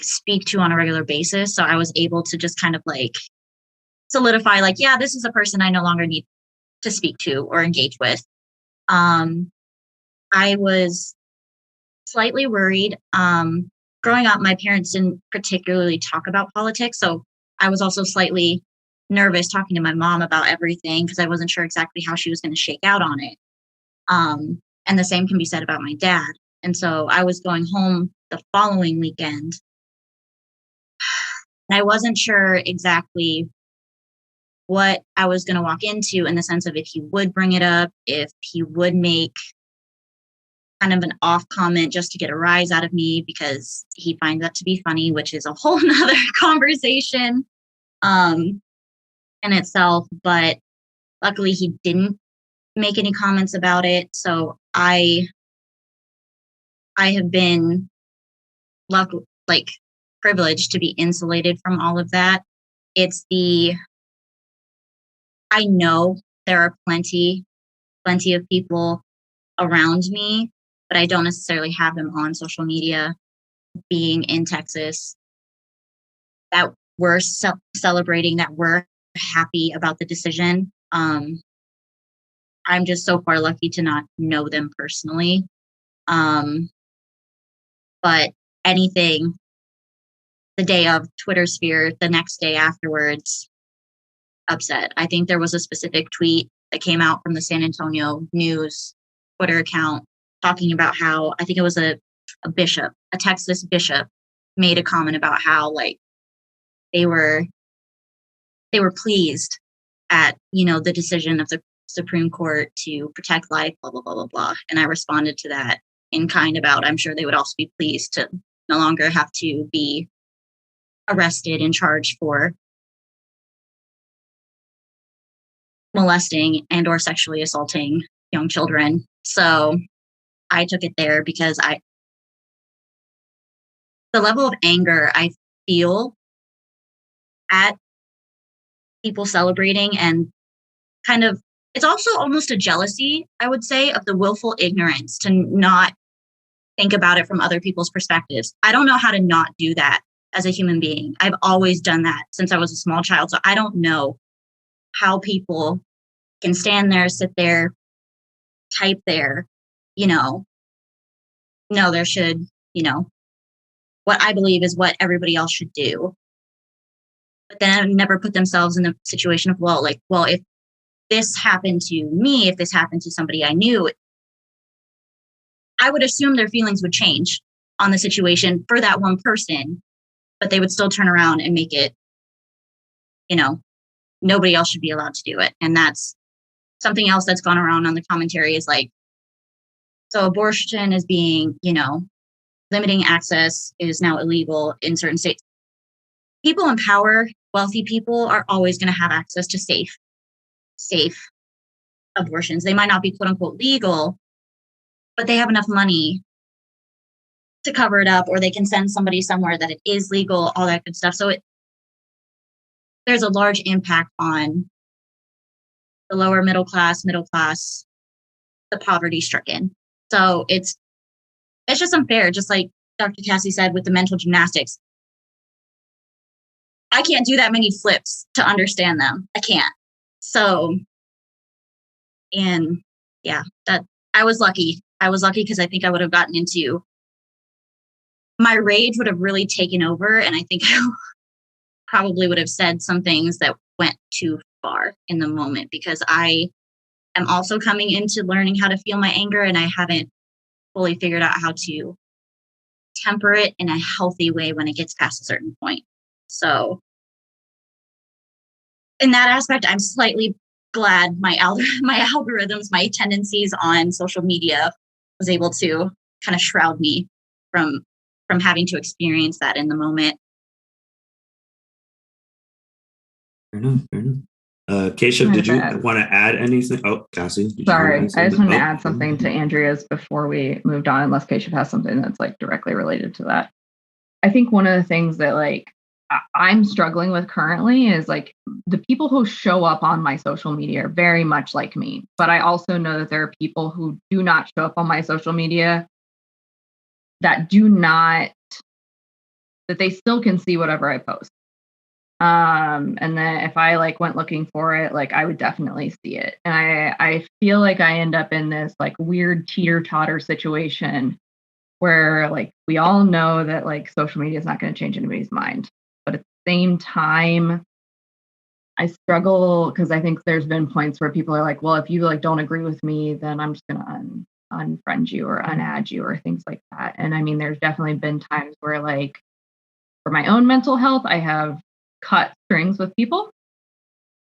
speak to on a regular basis. So I was able to just kind of solidify, like, yeah, this is a person I no longer need to speak to or engage with. I was slightly worried. Growing up, my parents didn't particularly talk about politics, so I was also slightly nervous talking to my mom about everything because I wasn't sure exactly how she was going to shake out on it. And the same can be said about my dad. And so I was going home the following weekend, and I wasn't sure exactly what I was going to walk into, in the sense of if he would bring it up, if he would make kind of an off comment just to get a rise out of me because he finds that to be funny, which is a whole nother conversation in itself. But luckily he didn't make any comments about it. So I have been privileged to be insulated from all of that. I know there are plenty of people around me, but I don't necessarily have them on social media, being in Texas, that were celebrating, that were happy about the decision. I'm just so far lucky to not know them personally. But anything, the day of Twitter sphere, the next day afterwards, upset. I think there was a specific tweet that came out from the San Antonio News Twitter account talking about how, I think it was a bishop, a Texas bishop, made a comment about how they were pleased at, the decision of the Supreme Court to protect life, blah, blah, blah, blah, blah. And I responded to that in kind about, I'm sure they would also be pleased to no longer have to be arrested and charged for molesting and or sexually assaulting young children. So I took it there because the level of anger I feel at people celebrating, and kind of, it's also almost a jealousy, I would say, of the willful ignorance to not think about it from other people's perspectives. I don't know how to not do that as a human being. I've always done that since I was a small child. So I don't know how people can stand there, sit there, type there, no, there should, what I believe is what everybody else should do. But then never put themselves in the situation of, well, if this happened to me, if this happened to somebody I knew, I would assume their feelings would change on the situation for that one person, but they would still turn around and make it, nobody else should be allowed to do it. And that's something else that's gone around on the commentary is so abortion is being, limiting access is now illegal in certain states. People in power, wealthy people, are always going to have access to safe abortions. They might not be quote unquote legal, but they have enough money to cover it up, or they can send somebody somewhere that it is legal, all that good stuff. So there's a large impact on the lower middle class, the poverty stricken. So it's just unfair. Just like Dr. Kassie said with the mental gymnastics, I can't do that many flips to understand them. I can't. So, and yeah, that I was lucky. Because I think I would have gotten into, my rage would have really taken over. And I think I probably would have said some things that went too far in the moment, because I am also coming into learning how to feel my anger, and I haven't fully figured out how to temper it in a healthy way when it gets past a certain point. So in that aspect, I'm slightly glad my algorithms, my tendencies on social media was able to kind of shroud me from having to experience that in the moment. Fair enough. Keshav, did you want to add anything? Oh, Kassie. Sorry, I just wanted to add something to Andrea's before we moved on, unless Keshav has something that's directly related to that. I think one of the things that I'm struggling with currently is the people who show up on my social media are very much like me, but I also know that there are people who do not show up on my social media that they still can see whatever I post. And then if I like went looking for it, like I would definitely see it. And I feel like I end up in this like weird teeter-totter situation where like we all know that like social media is not going to change anybody's mind. But at the same time, I struggle because I think there's been points where people are like, well, if you like don't agree with me, then I'm just gonna unfriend you or unadd you or things like that. And I mean, there's definitely been times where like for my own mental health, I have cut strings with people,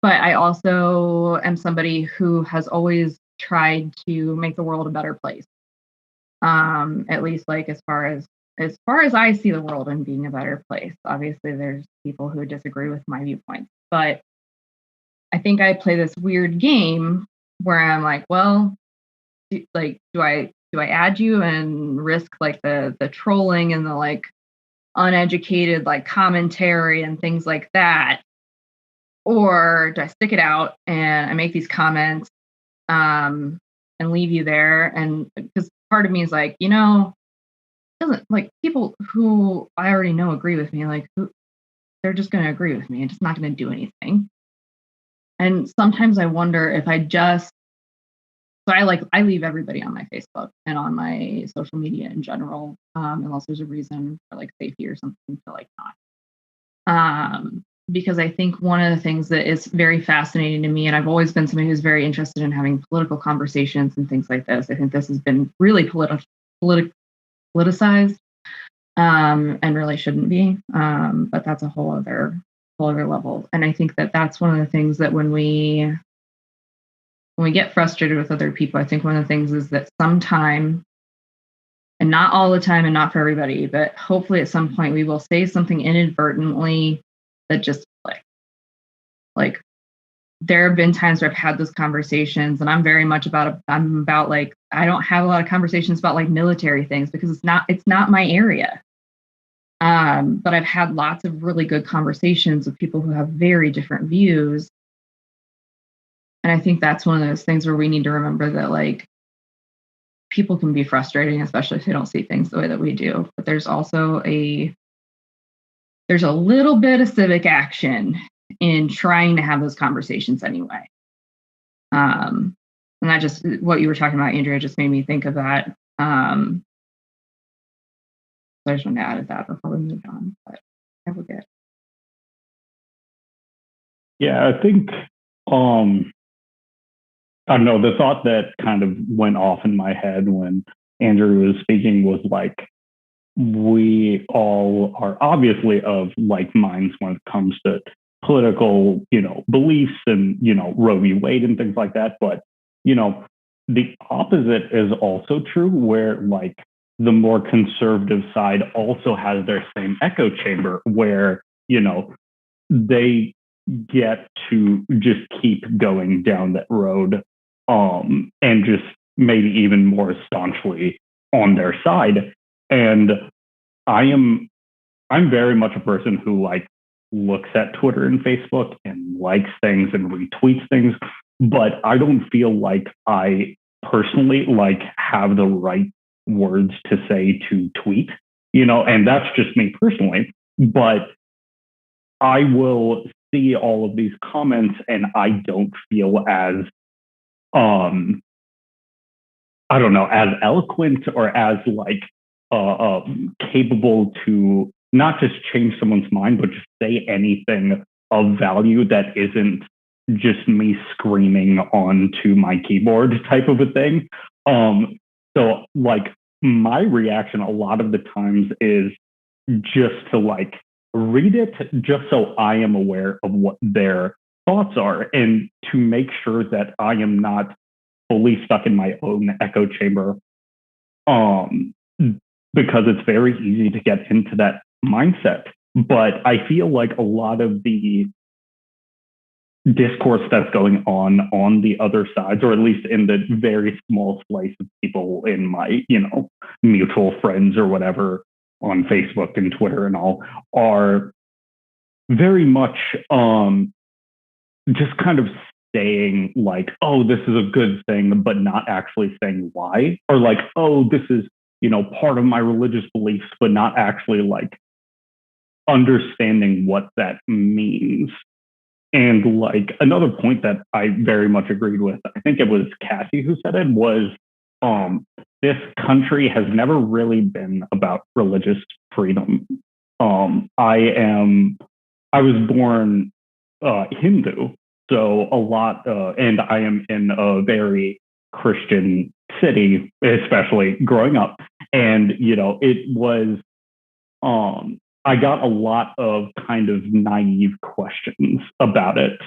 but I also am somebody who has always tried to make the world a better place. At least like as far as I see the world and being a better place. Obviously, there's people who disagree with my viewpoints, but I think I play this weird game where I'm like, well, do I add you and risk like the trolling and the like uneducated like commentary and things like that, or do I stick it out and I make these comments and leave you there? And because part of me is like, doesn't like people who I already know agree with me, like they're just going to agree with me. It's just not going to do anything. And sometimes I wonder if I leave everybody on my Facebook and on my social media in general, unless there's a reason for like safety or something to like not. Because I think one of the things that is very fascinating to me, and I've always been somebody who's very interested in having political conversations and things like this. I think this has been really politicized, and really shouldn't be. But that's a whole other level. And I think that that's one of the things that when we get frustrated with other people, I think one of the things is that sometime, and not all the time and not for everybody, but hopefully at some point we will say something inadvertently that just clicks. Like there have been times where I've had those conversations and I'm very much I'm about like, I don't have a lot of conversations about like military things because it's not my area. But I've had lots of really good conversations with people who have very different views. And I think that's one of those things where we need to remember that like people can be frustrating, especially if they don't see things the way that we do. But there's also there's a little bit of civic action in trying to have those conversations anyway. And that just what you were talking about, Andrea, just made me think of that. So I just want to add that before we move on, but I will get. Yeah, I think I don't know, the thought that kind of went off in my head when Andrew was speaking was like, we all are obviously of like minds when it comes to political, beliefs and, Roe v. Wade and things like that. But, the opposite is also true where like the more conservative side also has their same echo chamber where, they get to just keep going down that road and just maybe even more staunchly on their side. And I'm very much a person who like looks at Twitter and Facebook and likes things and retweets things, but I don't feel like I personally like have the right words to say to tweet, and that's just me personally. But I will see all of these comments and I don't feel as I don't know, as eloquent or as like capable to not just change someone's mind, but just say anything of value that isn't just me screaming onto my keyboard type of a thing. So like my reaction a lot of the times is just to like read it just so I am aware of what their thoughts are and to make sure that I am not fully stuck in my own echo chamber, because it's very easy to get into that mindset. But I feel like a lot of the discourse that's going on the other sides, or at least in the very small slice of people in my, mutual friends or whatever on Facebook and Twitter and all, are very much just kind of saying like, oh, this is a good thing, but not actually saying why, or like, oh, this is, part of my religious beliefs, but not actually like understanding what that means. And like another point that I very much agreed with, I think it was Kassie who said it, was this country has never really been about religious freedom. I was born Hindu, so a lot, and I am in a very Christian city, especially growing up. And, it was, I got a lot of kind of naive questions about it.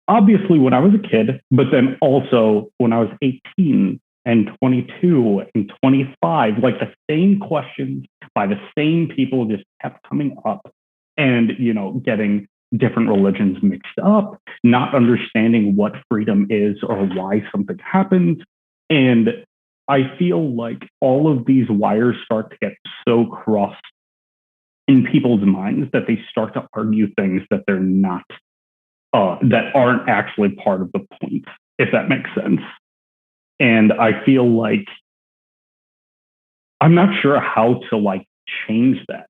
Obviously, when I was a kid, but then also when I was 18 and 22 and 25, like the same questions by the same people just kept coming up, and, getting different religions mixed up, not understanding what freedom is or why something happens. And I feel like all of these wires start to get so crossed in people's minds that they start to argue things that they're not, that aren't actually part of the point, if that makes sense. And I feel like I'm not sure how to like change that,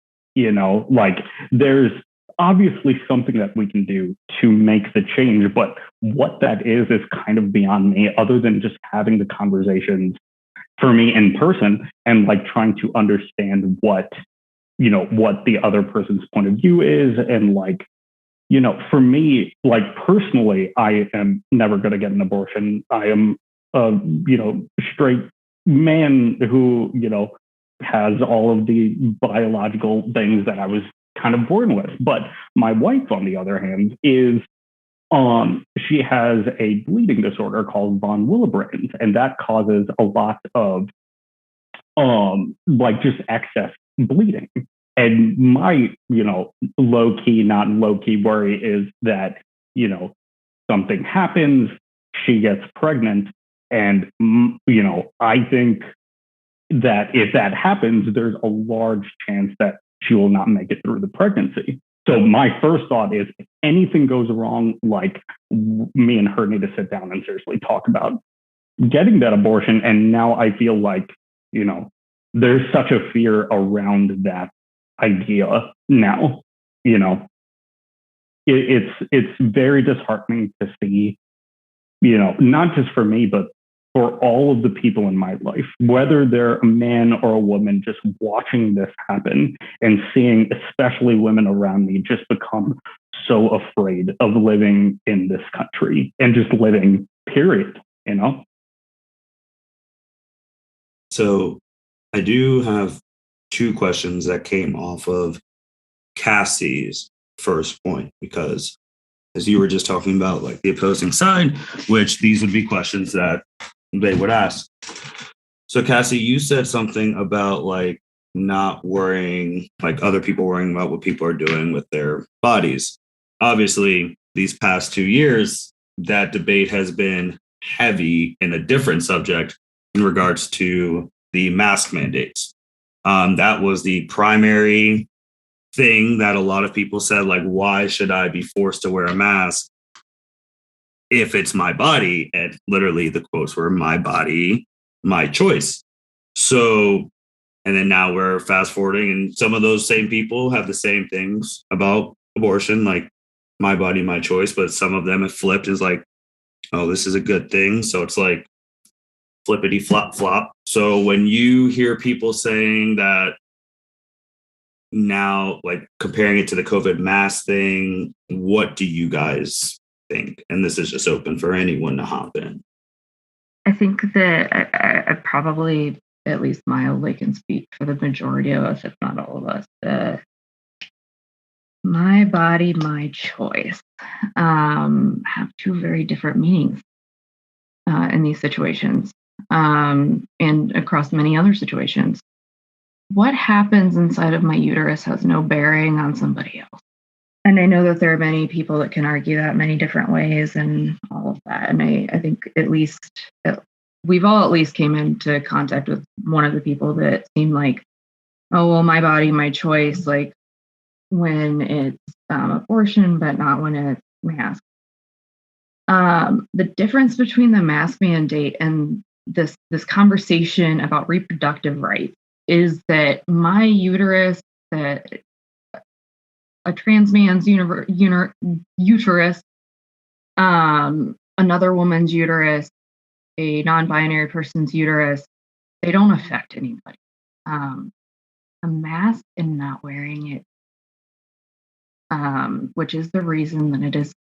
like there's obviously something that we can do to make the change, but what that is kind of beyond me, other than just having the conversations for me in person and like trying to understand what the other person's point of view is. And like, for me, like personally, I am never going to get an abortion. I am a, straight man who, has all of the biological things that I was kind of born with. But my wife, on the other hand, is she has a bleeding disorder called von Willebrand's, and that causes a lot of like just excess bleeding. And my, low key, not low key worry is that, something happens, she gets pregnant, and, I think that if that happens, there's a large chance that she will not make it through the pregnancy. So my first thought is, if anything goes wrong, like me and her need to sit down and seriously talk about getting that abortion. And now I feel like, there's such a fear around that idea now. It's very disheartening to see, not just for me, but for all of the people in my life, whether they're a man or a woman, just watching this happen and seeing especially women around me just become so afraid of living in this country and just living, period, So I do have two questions that came off of Kassie's first point, because as you were just talking about, like the opposing side, which these would be questions that they would ask. So Kassie, you said something about like not worrying, like other people worrying about what people are doing with their bodies. Obviously, these past 2 years, that debate has been heavy in a different subject in regards to the mask mandates. That was the primary thing that a lot of people said, like, why should I be forced to wear a mask if it's my body? And literally the quotes were, my body, my choice. So, and then now we're fast forwarding, and some of those same people have the same things about abortion, like my body, my choice. But some of them have flipped, is like, oh, this is a good thing. So it's like flippity flop flop. So when you hear people saying that now, like comparing it to the COVID mask thing, what do you guys think? And this is just open for anyone to hop in. I think that I probably at least mildly can speak for the majority of us, if not all of us. My body, my choice have two very different meanings in these situations and across many other situations. What happens inside of my uterus has no bearing on somebody else. And I know that there are many people that can argue that many different ways and all of that. And I think at least we've all at least came into contact with one of the people that seemed like, oh, well, my body, my choice, like when it's abortion, but not when it's mask. The difference between the mask mandate and this conversation about reproductive rights is that my uterus, that a trans man's uterus, another woman's uterus, a non-binary person's uterus, they don't affect anybody. A mask and not wearing it, which is the reason that it has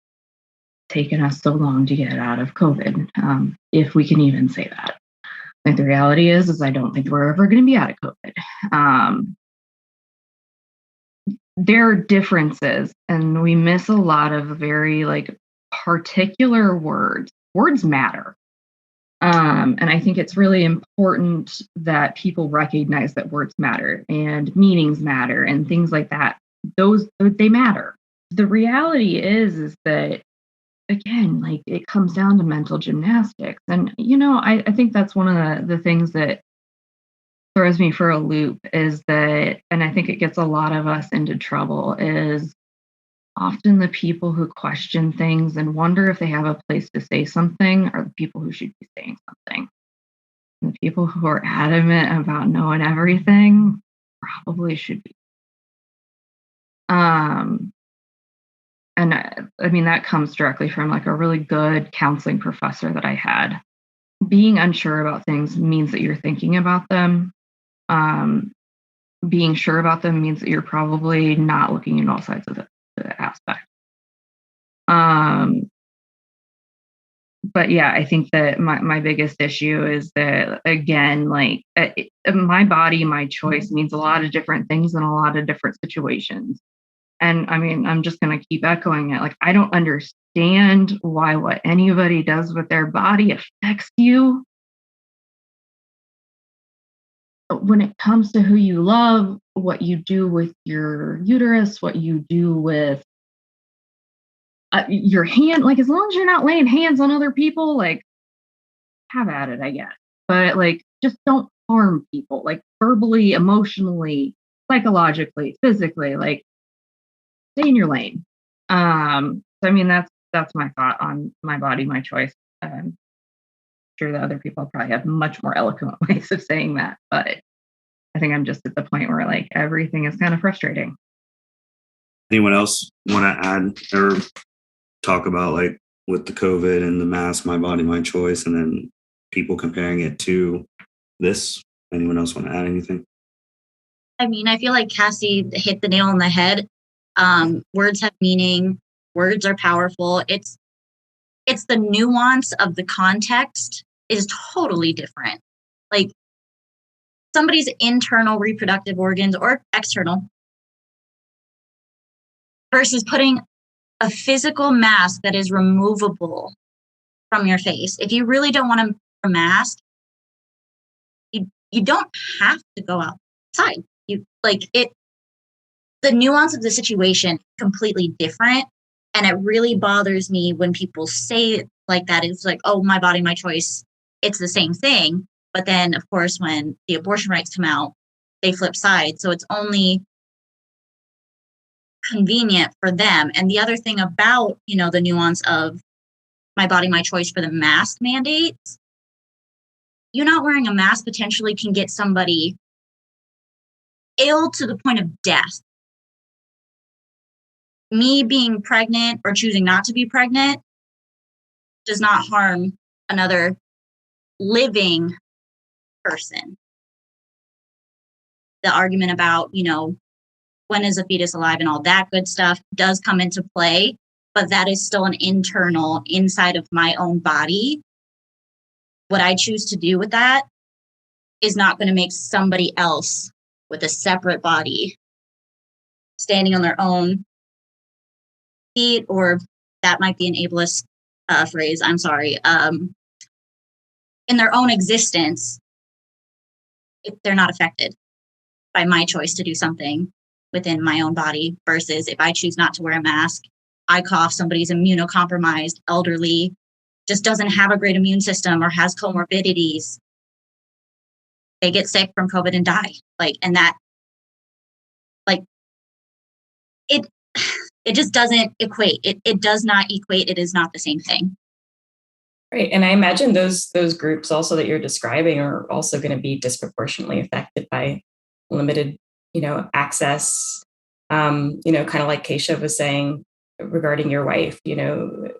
taken us so long to get out of COVID, if we can even say that. Like the reality is I don't think we're ever going to be out of COVID. There are differences, and we miss a lot of very like particular words. Words matter. And I think it's really important that people recognize that words matter and meanings matter and things like that. They matter. The reality is that, again, like it comes down to mental gymnastics. And, I think that's one of the things that throws me for a loop is that, and I think it gets a lot of us into trouble, is often the people who question things and wonder if they have a place to say something are the people who should be saying something. And the people who are adamant about knowing everything probably should be. And I mean, that comes directly from like a really good counseling professor that I had. Being unsure about things means that you're thinking about them. Being sure about them means that you're probably not looking at all sides of the aspect. But yeah, I think that my biggest issue is that, again, like my body, my choice means a lot of different things in a lot of different situations. And I mean, I'm just going to keep echoing it. Like, I don't understand why what anybody does with their body affects you. But when it comes to who you love, what you do with your uterus, what you do with your hand, like as long as you're not laying hands on other people, like have at it, I guess. But like, just don't harm people, like verbally, emotionally, psychologically, physically, like stay in your lane. So I mean, that's my thought on my body, my choice. I'm sure that other people probably have much more eloquent ways of saying that, but I think I'm just at the point where like everything is kind of frustrating. Anyone else want to add or talk about like with the COVID and the mask, my body, my choice, and then people comparing it to this? Anyone else want to add anything? I mean, I feel like Kassie hit the nail on the head. Words have meaning. Words are powerful. It's the nuance of the context is totally different. Like somebody's internal reproductive organs or external versus putting a physical mask that is removable from your face. If you really don't want a mask, you don't have to go outside. The nuance of the situation is completely different. And it really bothers me when people say it like that. It's like, oh, my body, my choice. It's the same thing. But then, of course, when the abortion rights come out, they flip sides. So it's only convenient for them. And the other thing about, the nuance of my body, my choice for the mask mandates, you not wearing a mask potentially can get somebody ill to the point of death. Me being pregnant or choosing not to be pregnant does not harm another living person. The argument about, when is a fetus alive and all that good stuff does come into play, but that is still an internal inside of my own body. What I choose to do with that is not going to make somebody else with a separate body standing on their own feet, or that might be an ableist phrase, I'm sorry, in their own existence, if they're not affected by my choice to do something within my own body, versus if I choose not to wear a mask, I cough, somebody's immunocompromised, elderly, just doesn't have a great immune system or has comorbidities, they get sick from COVID and die. It just doesn't equate. It does not equate. It is not the same thing. Right. And I imagine those groups also that you're describing are also going to be disproportionately affected by limited, access, Kind of like Keshav was saying regarding your wife, when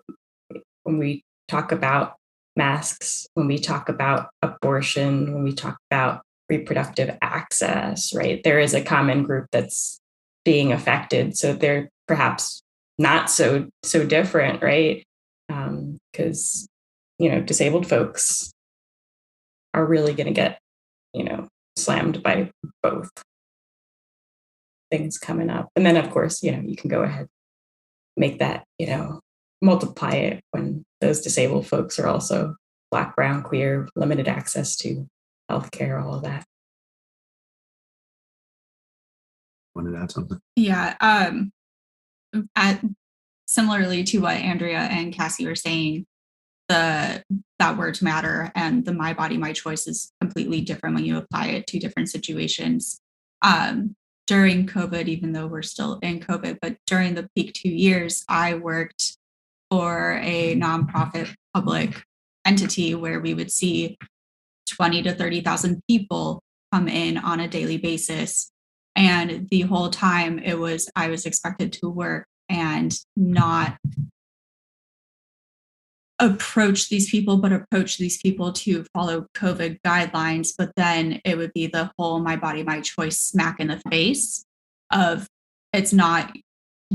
we talk about masks, when we talk about abortion, when we talk about reproductive access, right? There is a common group that's being affected. So they're perhaps not so different, right? Because, disabled folks are really going to get, slammed by both things coming up. And then, of course, you can go ahead, make that, multiply it when those disabled folks are also Black, brown, queer, limited access to healthcare, all of that. Wanted to add something? Yeah. Similarly to what Andrea and Kassie were saying, that words matter, and the my body, my choice is completely different when you apply it to different situations. During COVID, even though we're still in COVID, but during the peak 2 years, I worked for a nonprofit public entity where we would see 20 to 30,000 people come in on a daily basis. And the whole time I was expected to work and not approach these people to follow COVID guidelines. But then it would be the whole my body, my choice smack in the face of, it's not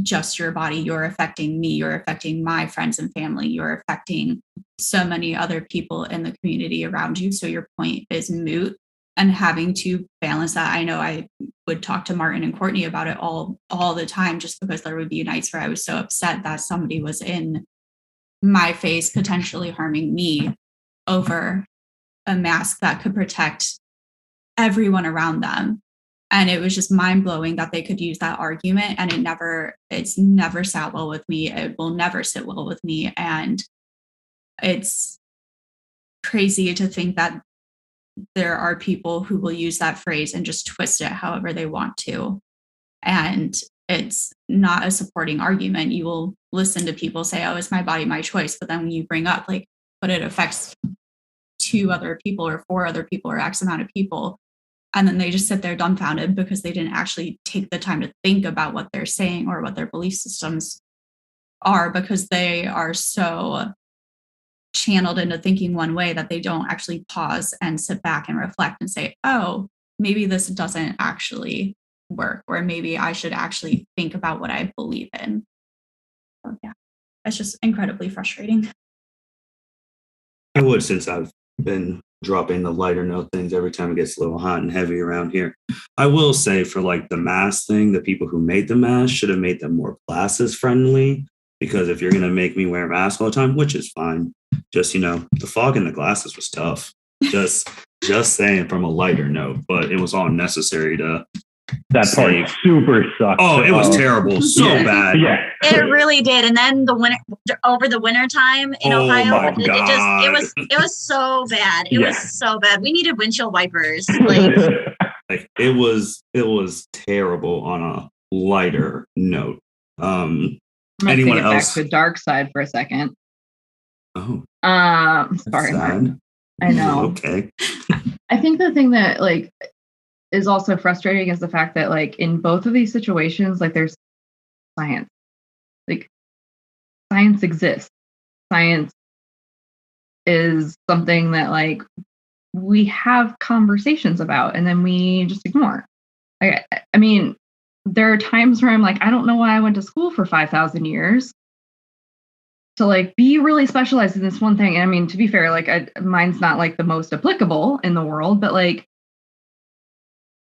just your body, you're affecting me, you're affecting my friends and family, you're affecting so many other people in the community around you. So your point is moot. And having to balance that, I know I would talk to Martin and Courtney about it all the time, just because there would be nights where I was so upset that somebody was in my face potentially harming me over a mask that could protect everyone around them. And it was just mind-blowing that they could use that argument, and it's never sat well with me. It will never sit well with me. And it's crazy to think that there are people who will use that phrase and just twist it however they want to. And it's not a supporting argument. You will listen to people say, oh, it's my body, my choice. But then when you bring up but it affects 2 other people or 4 other people or X amount of people, and then they just sit there dumbfounded because they didn't actually take the time to think about what they're saying or what their belief systems are, because they are so channeled into thinking one way that they don't actually pause and sit back and reflect and say, oh, maybe this doesn't actually work, or maybe I should actually think about what I believe in. So yeah, it's just incredibly frustrating. I would, since I've been dropping the lighter note things every time it gets a little hot and heavy around here. I will say, for the mask thing, the people who made the mask should have made them more glasses friendly, because if you're going to make me wear a mask all the time, which is fine, just, the fog in the glasses was tough. Just saying, from a lighter note, but it was all necessary to that part super sucked. Oh, it was terrible. So bad. Yeah. It really did. And then over the winter time in Ohio, it was so bad. It was so bad. We needed windshield wipers. It was terrible on a lighter note. Anyone else? Back to dark side for a second. Oh. Sorry, Martin. I know. Okay. I think the thing that is also frustrating is the fact that in both of these situations, there's science. Science exists. Science is something that we have conversations about and then we just ignore. I mean, there are times where I'm I don't know why I went to school for 5,000 years to be really specialized in this one thing. And I mean, to be fair, mine's not the most applicable in the world, but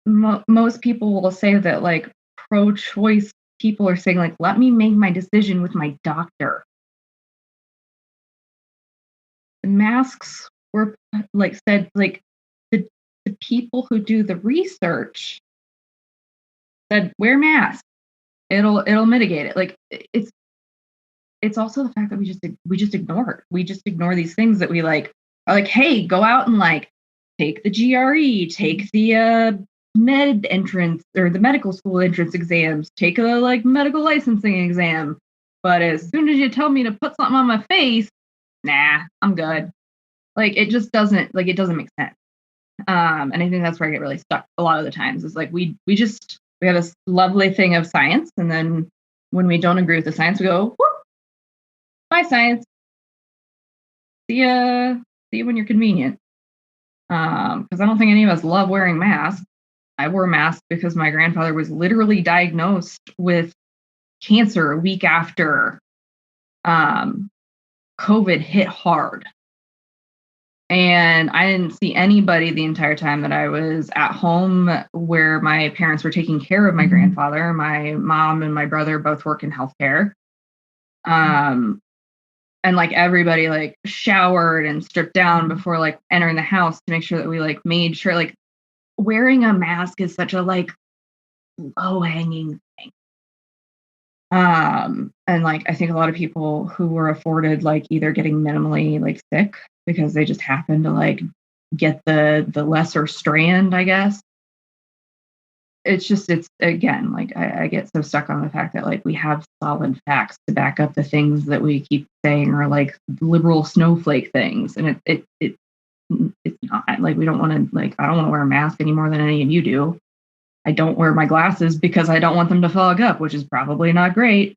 most people will say that pro-choice people are saying let me make my decision with my doctor. The masks were said the people who do the research said wear masks. It'll mitigate it. It's also the fact that we just ignore it. We just ignore these things that we are hey, go out and take the GRE, take the med entrance or the medical school entrance exams, take a medical licensing exam. But as soon as you tell me to put something on my face, nah, I'm good. It just doesn't it doesn't make sense. And I think that's where I get really stuck a lot of the times is we just we have this lovely thing of science. And then when we don't agree with the science, we go, whoop, bye science. See you when you're convenient. Because I don't think any of us love wearing masks. I wore masks because my grandfather was literally diagnosed with cancer a week after COVID hit hard. And I didn't see anybody the entire time that I was at home where my parents were taking care of my grandfather. My mom and my brother both work in healthcare. And like everybody like showered and stripped down before like entering the house to make sure that we like made sure like wearing a mask is such a like low hanging thing. And like I think a lot of people who were afforded like either getting minimally like sick because they just happened to like get the lesser strand, I guess. It's again, like I get so stuck on the fact that like we have solid facts to back up the things that we keep saying are like liberal snowflake things. And it's not like we don't want to like, I don't want to wear a mask any more than any of you do. I don't wear my glasses because I don't want them to fog up, which is probably not great.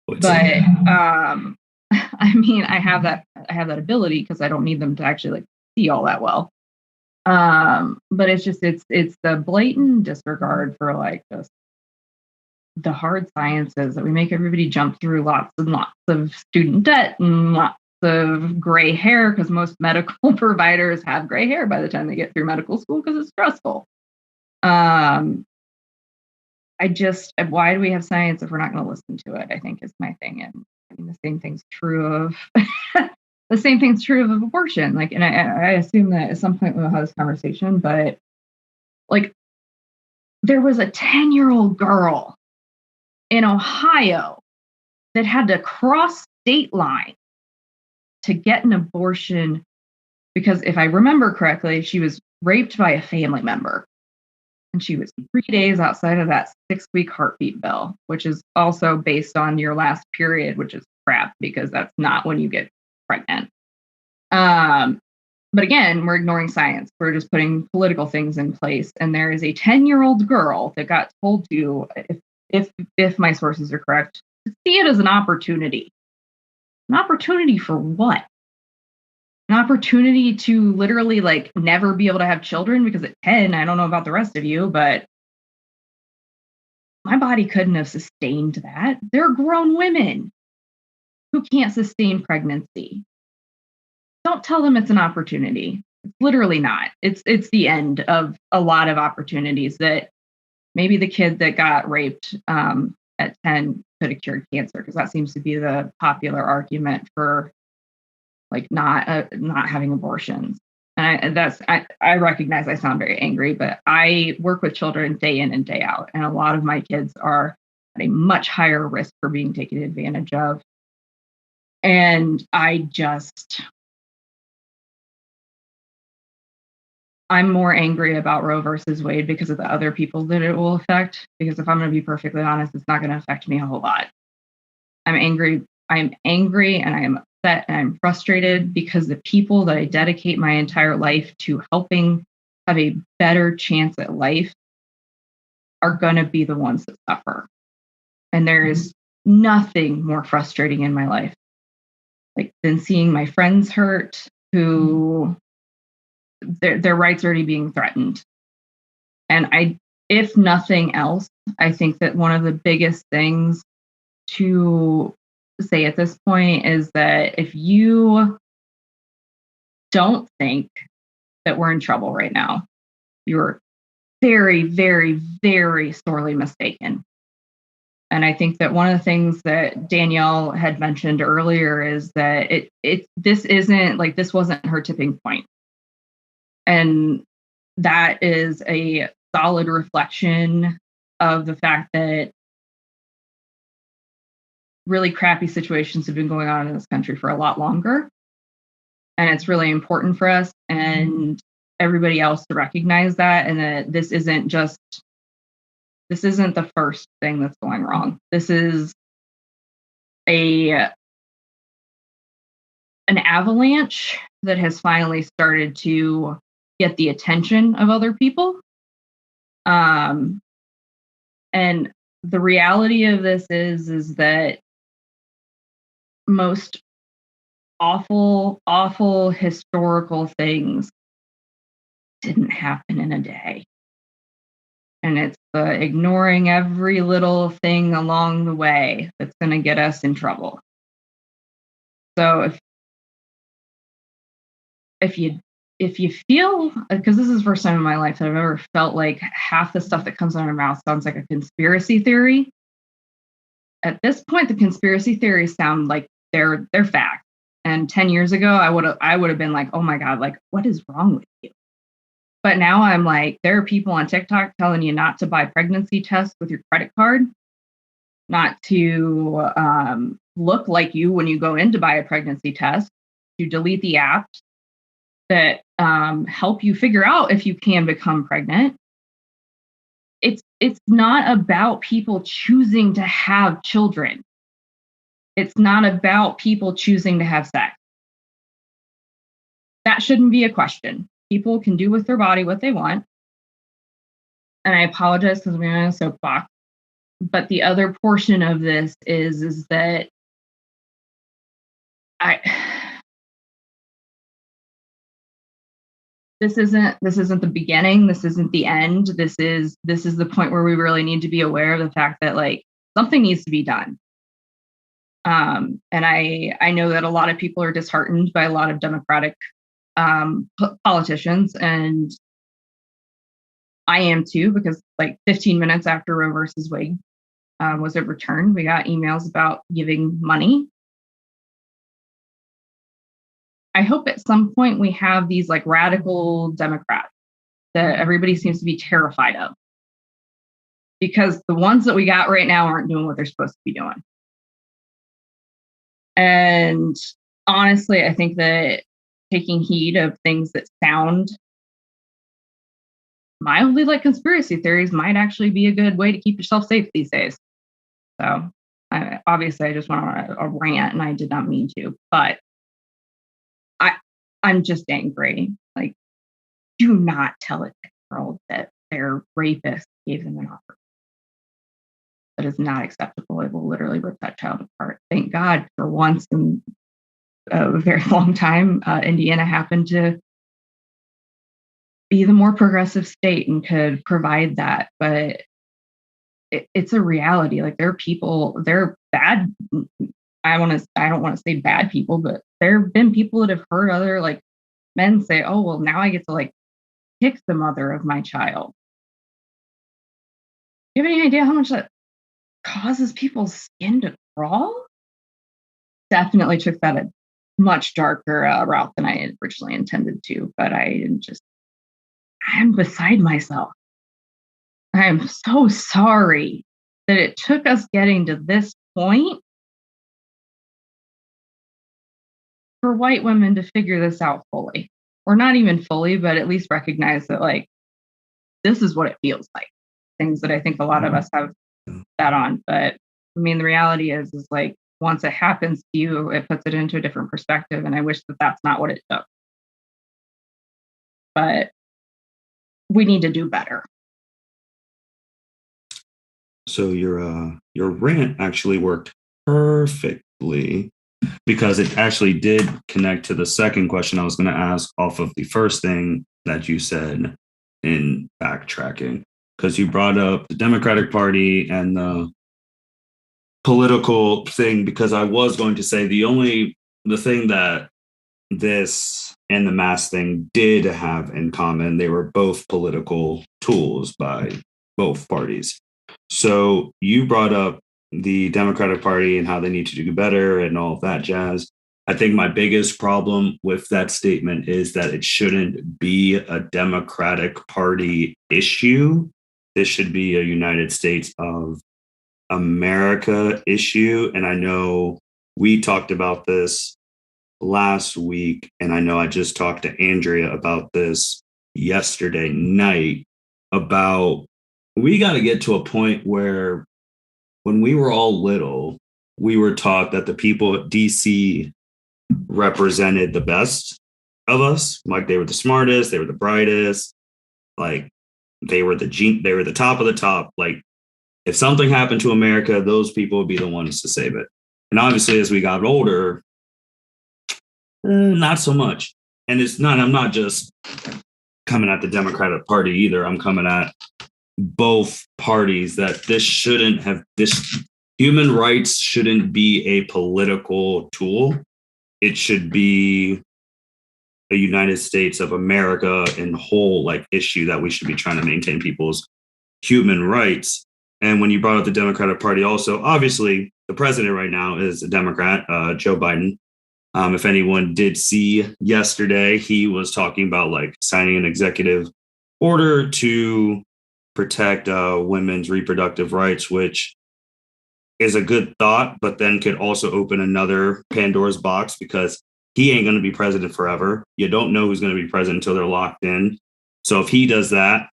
But I mean, I have that ability because I don't need them to actually like see all that well. But it's the blatant disregard for like the hard sciences that we make everybody jump through lots and lots of student debt and lots of gray hair because most medical providers have gray hair by the time they get through medical school because it's stressful. Why do we have science if we're not going to listen to it? I think is my thing. And I mean, the same thing's true of abortion. Like, and I assume that at some point we'll have this conversation, but like there was a 10-year-old girl in Ohio that had to cross state line to get an abortion because if I remember correctly, she was raped by a family member. And she was 3 days outside of that 6-week heartbeat bill, which is also based on your last period, which is crap because that's not when you get pregnant. But again, we're ignoring science. We're just putting political things in place. And there is a 10-year-old girl that got told to, if my sources are correct, to see it as an opportunity. An opportunity for what? An opportunity to literally like never be able to have children because at 10, I don't know about the rest of you, but my body couldn't have sustained that. There are grown women who can't sustain pregnancy. Don't tell them it's an opportunity. It's literally not. It's the end of a lot of opportunities that maybe the kid that got raped at 10 could have cured cancer because that seems to be the popular argument for like not having abortions. And I recognize I sound very angry, but I work with children day in and day out. And a lot of my kids are at a much higher risk for being taken advantage of. And I'm more angry about Roe versus Wade because of the other people that it will affect. Because if I'm going to be perfectly honest, it's not going to affect me a whole lot. I'm angry and I am upset and I'm frustrated because the people that I dedicate my entire life to helping have a better chance at life are going to be the ones that suffer. And there is nothing more frustrating in my life than seeing my friends hurt who their rights are already being threatened. And if nothing else, I think that one of the biggest things to say at this point is that if you don't think that we're in trouble right now, you're very, very, very sorely mistaken. And I think that one of the things that Danielle had mentioned earlier is that this wasn't her tipping point. And that is a solid reflection of the fact that really crappy situations have been going on in this country for a lot longer. And it's really important for us and everybody else to recognize that, and that this isn't the first thing that's going wrong. This is an avalanche that has finally started to get the attention of other people. And the reality of this is that most awful historical things didn't happen in a day. And it's the ignoring every little thing along the way that's going to get us in trouble. So if you feel, because this is the first time in my life that I've ever felt like half the stuff that comes out of my mouth sounds like a conspiracy theory. At this point, the conspiracy theories sound like they're fact. And 10 years ago, I would have been like, oh my God, like, what is wrong with you? But now I'm like, there are people on TikTok telling you not to buy pregnancy tests with your credit card, not to look like you when you go in to buy a pregnancy test, to delete the apps that help you figure out if you can become pregnant. It's not about people choosing to have children. It's not about people choosing to have sex. That shouldn't be a question. People can do with their body what they want. And I apologize because we're in a soapbox. But the other portion of this is that this isn't the beginning. This isn't the end. This is the point where we really need to be aware of the fact that like something needs to be done. And I know that a lot of people are disheartened by a lot of Democratic politicians, and I am too, because like 15 minutes after Roe versus Wade was overturned, we got emails about giving money. I hope at some point we have these like radical Democrats that everybody seems to be terrified of, because the ones that we got right now aren't doing what they're supposed to be doing. And honestly, I think that taking heed of things that sound mildly like conspiracy theories might actually be a good way to keep yourself safe these days. So obviously I just went on a rant and I did not mean to, but I'm just angry. Like, do not tell a 10-year-old that their rapist gave them an offer. That is not acceptable. It will literally rip that child apart. Thank God for once in a very long time, Indiana happened to be the more progressive state and could provide that. But it's a reality. Like, there are people, they're bad. I don't want to say bad people, but there have been people that have heard other like men say, oh, well, now I get to like kick the mother of my child. Do you have any idea how much that causes people's skin to crawl? Definitely took that a much darker route than I had originally intended to, but I'm beside myself. I am so sorry that it took us getting to this point for white women to figure this out fully, or not even fully, but at least recognize that like, this is what it feels like. Things that I think a lot of us have that on. But I mean, the reality is like, once it happens to you, it puts it into a different perspective. And I wish that that's not what it took. But we need to do better. So your rant actually worked perfectly, because it actually did connect to the second question I was going to ask off of the first thing that you said in backtracking, because you brought up the Democratic Party and the political thing, because I was going to say the thing that this and the mask thing did have in common, they were both political tools by both parties. So you brought up the Democratic Party and how they need to do better and all of that jazz. I think my biggest problem with that statement is that it shouldn't be a Democratic Party issue. This should be a United States of America issue. And I know we talked about this last week, and I know I just talked to Andrea about this yesterday night, about we got to get to a point where when we were all little, we were taught that the people at DC represented the best of us. Like, they were the smartest, they were the brightest, like they were the top of the top. Like, if something happened to America, those people would be the ones to save it. And obviously, as we got older, not so much. And I'm not just coming at the Democratic Party either. I'm coming at both parties that this human rights shouldn't be a political tool. It should be a United States of America and whole issue that we should be trying to maintain people's human rights. And when you brought up the Democratic Party, also, obviously, the president right now is a Democrat, Joe Biden. If anyone did see yesterday, he was talking about signing an executive order to protect women's reproductive rights, which is a good thought, but then could also open another Pandora's box because he ain't going to be president forever. You don't know who's going to be president until they're locked in. So if he does that,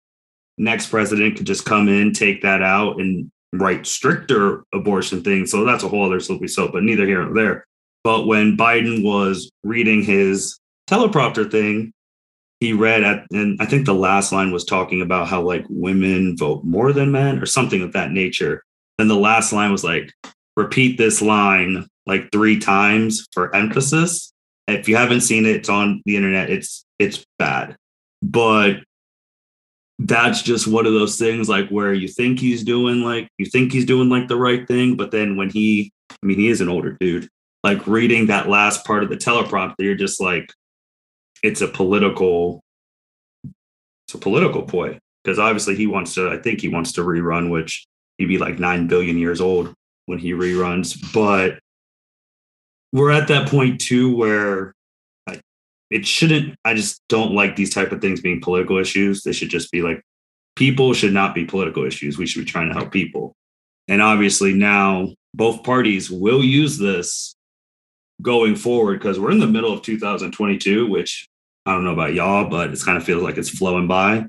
next president could just come in, take that out, and write stricter abortion things. So that's a whole other slippery slope, but neither here nor there. But when Biden was reading his teleprompter thing, he read and I think the last line was talking about how women vote more than men or something of that nature. Then the last line was repeat this line 3 times for emphasis. If you haven't seen it, it's on the internet. It's bad. But that's just one of those things where you think he's doing the right thing, but then when he is an older dude, reading that last part of the teleprompter, you're just it's a political ploy, because obviously I think he wants to rerun, which he'd be 9 billion years old when he reruns. But we're at that point too where it shouldn't. I just don't like these type of things being political issues. They should just be people should not be political issues. We should be trying to help people. And obviously now both parties will use this going forward, because we're in the middle of 2022, which I don't know about y'all, but it kind of feels like it's flowing by.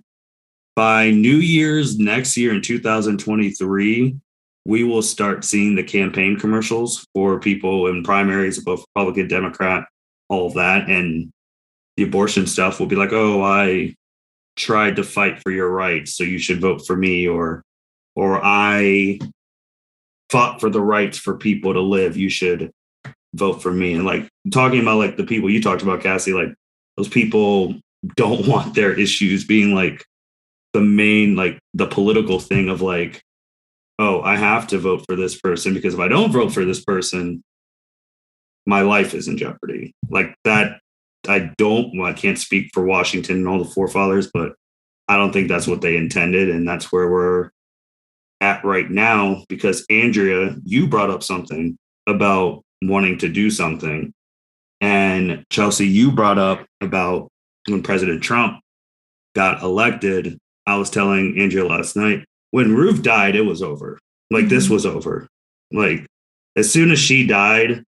By New Year's next year in 2023, we will start seeing the campaign commercials for people in primaries, both Republican, Democrat, all of that. And the abortion stuff will be oh, I tried to fight for your rights, so you should vote for me, or I fought for the rights for people to live, you should vote for me. And talking about the people you talked about, Kassie, those people don't want their issues being the main the political thing of oh, I have to vote for this person, because if I don't vote for this person, my life is in jeopardy. That I can't speak for Washington and all the forefathers, but I don't think that's what they intended. And that's where we're at right now, because Andrea, you brought up something about wanting to do something. And Chelsea, you brought up about when President Trump got elected. I was telling Andrea last night, when Ruth died, it was over. This was over. As soon as she died,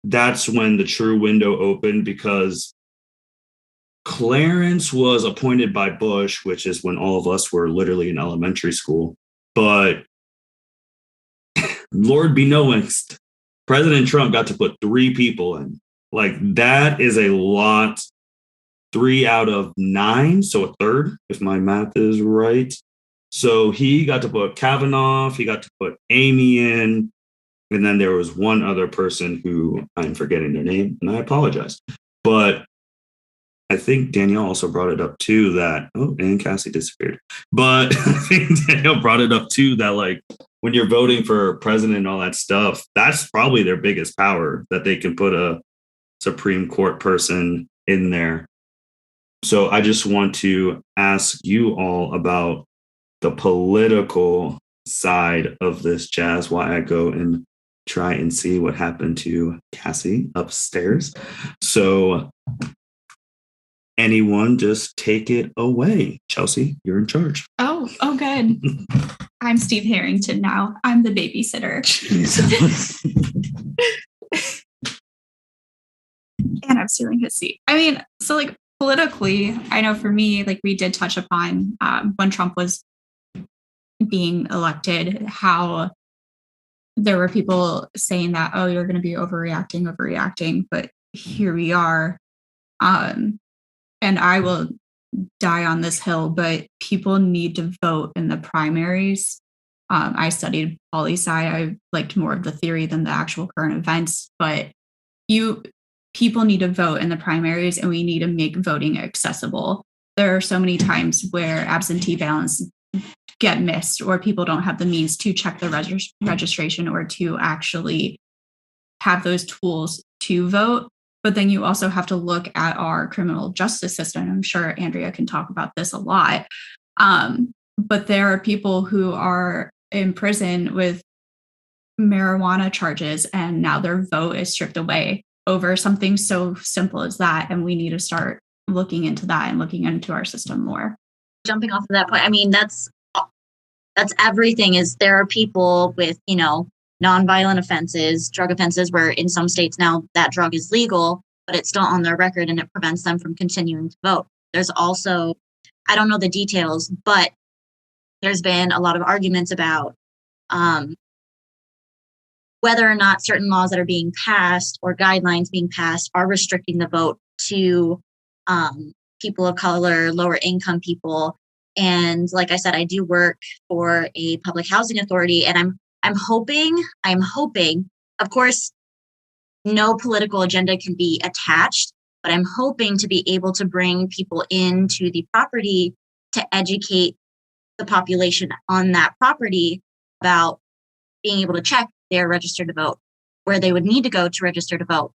that's when the true window opened, because Clarence was appointed by Bush, which is when all of us were literally in elementary school. But Lord be knowingst, President Trump got to put 3 people in. That is a lot. 3 out of 9, so a third, if my math is right. So he got to put Kavanaugh, he got to put Amy in, and then there was one other person who I'm forgetting their name, and I apologize. But I think Danielle also brought it up too that, and Kassie disappeared. But I think Danielle brought it up too that when you're voting for president and all that stuff, that's probably their biggest power, that they can put a Supreme Court person in there. So I just want to ask you all about the political side of this jazz, while I go and try and see what happened to Kassie upstairs. So anyone just take it away. Chelsea, you're in charge. Oh, good. I'm Steve Harrington now. I'm the babysitter. And I'm stealing his seat. So politically, I know for me, we did touch upon when Trump was being elected, how there were people saying that, oh, you're going to be overreacting. But here we are. And I will die on this hill, but people need to vote in the primaries I studied poli-sci. I liked more of the theory than the actual current events, but people need to vote in the primaries, and we need to make voting accessible. There are so many times where absentee ballots get missed, or people don't have the means to check the registration or to actually have those tools to vote. But then you also have to look at our criminal justice system. I'm sure Andrea can talk about this a lot. But there are people who are in prison with marijuana charges, and now their vote is stripped away over something so simple as that. And we need to start looking into that and looking into our system more. Jumping off of that point, I mean, that's everything. Is there are people with, nonviolent offenses, drug offenses, where in some states now that drug is legal, but it's still on their record and it prevents them from continuing to vote. There's also, I don't know the details, but there's been a lot of arguments about whether or not certain laws that are being passed or guidelines being passed are restricting the vote to people of color, lower income people. And like I said, I do work for a public housing authority, and I'm hoping, of course, no political agenda can be attached, but I'm hoping to be able to bring people into the property to educate the population on that property about being able to check they're registered to vote, where they would need to go to register to vote,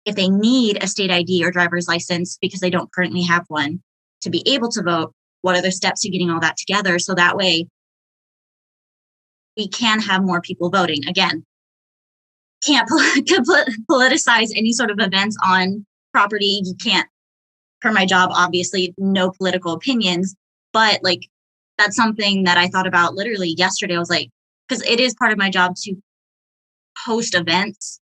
if they need a state ID or driver's license because they don't currently have one to be able to vote. What are the steps to getting all that together? So that way we can have more people voting. Again, can't politicize any sort of events on property. You can't, per my job, obviously, no political opinions, but like, that's something that I thought about literally yesterday. I was like, because it is part of my job to host events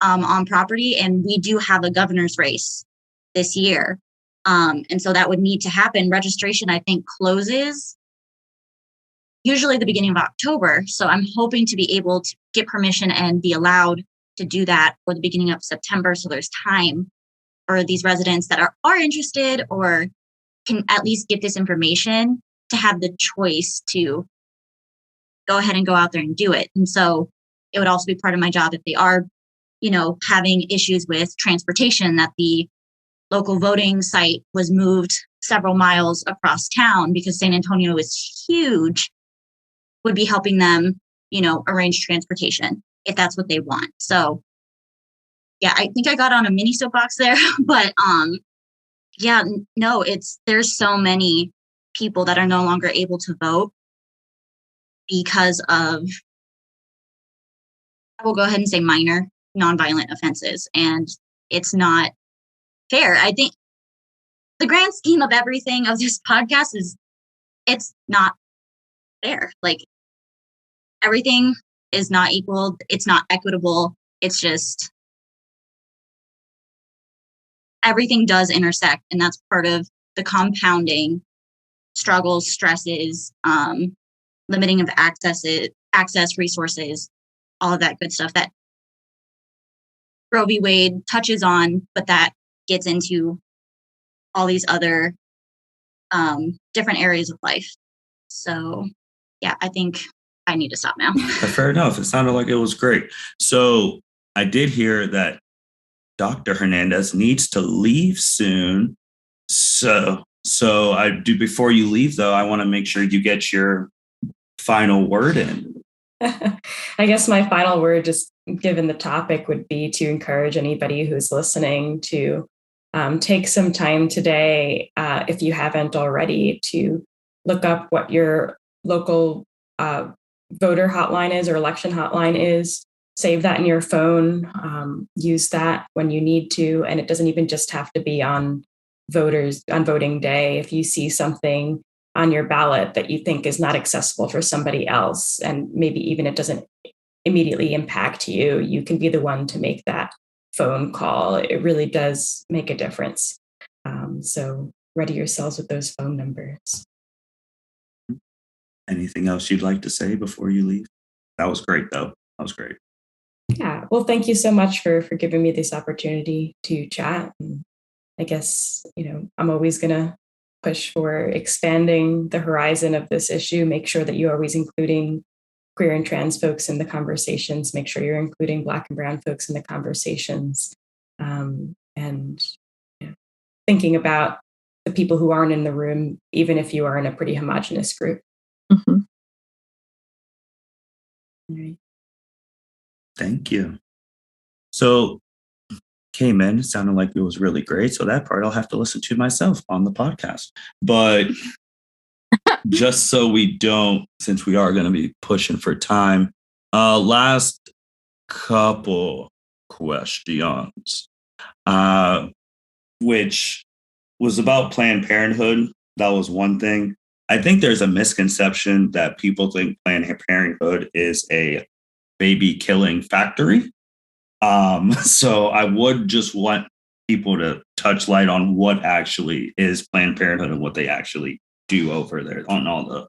on property, and we do have a governor's race this year. And so that would need to happen. Registration, I think, closes usually the beginning of October. So I'm hoping to be able to get permission and be allowed to do that for the beginning of September. So there's time for these residents that are interested or can at least get this information to have the choice to go ahead and go out there and do it. And so it would also be part of my job if they are, having issues with transportation, that the local voting site was moved several miles across town because San Antonio is huge, would be helping them, arrange transportation if that's what they want. So yeah, I think I got on a mini soapbox there, but there's so many people that are no longer able to vote because of, I will go ahead and say, minor nonviolent offenses. And it's not fair. I think the grand scheme of everything of this podcast is it's not fair. Like, everything is not equal. It's not equitable. It's just everything does intersect. And that's part of the compounding struggles, stresses, limiting of access, resources, all of that good stuff that Roe v. Wade touches on, but that gets into all these other different areas of life. So yeah, I think I need to stop now. Fair enough. It sounded like it was great. So I did hear that Dr. Hernandez needs to leave soon. So I do, before you leave though, I want to make sure you get your final word in. I guess my final word, just given the topic, would be to encourage anybody who's listening to take some time today, if you haven't already, to look up what your local voter hotline is or election hotline is. Save that in your phone. Use that when you need to. And it doesn't even just have to be on voting day. If you see something on your ballot that you think is not accessible for somebody else, and maybe even it doesn't immediately impact you, you can be the one to make that phone call. It really does make a difference. So ready yourselves with those phone numbers. Anything else you'd like to say before you leave? That was great, though. That was great. Yeah. Well, thank you so much for giving me this opportunity to chat. And I guess, I'm always going to push for expanding the horizon of this issue, make sure that you're always including queer and trans folks in the conversations, make sure you're including Black and brown folks in the conversations, and thinking about the people who aren't in the room, even if you are in a pretty homogenous group. Mm-hmm. Right. Thank you. So came in, it sounded like it was really great. So that part I'll have to listen to myself on the podcast. But just so we don't, since we are going to be pushing for time, last couple questions, which was about Planned Parenthood. That was one thing. I think there's a misconception that people think Planned Parenthood is a baby killing factory. So I would just want people to touch light on what actually is Planned Parenthood and what they actually do over there on all the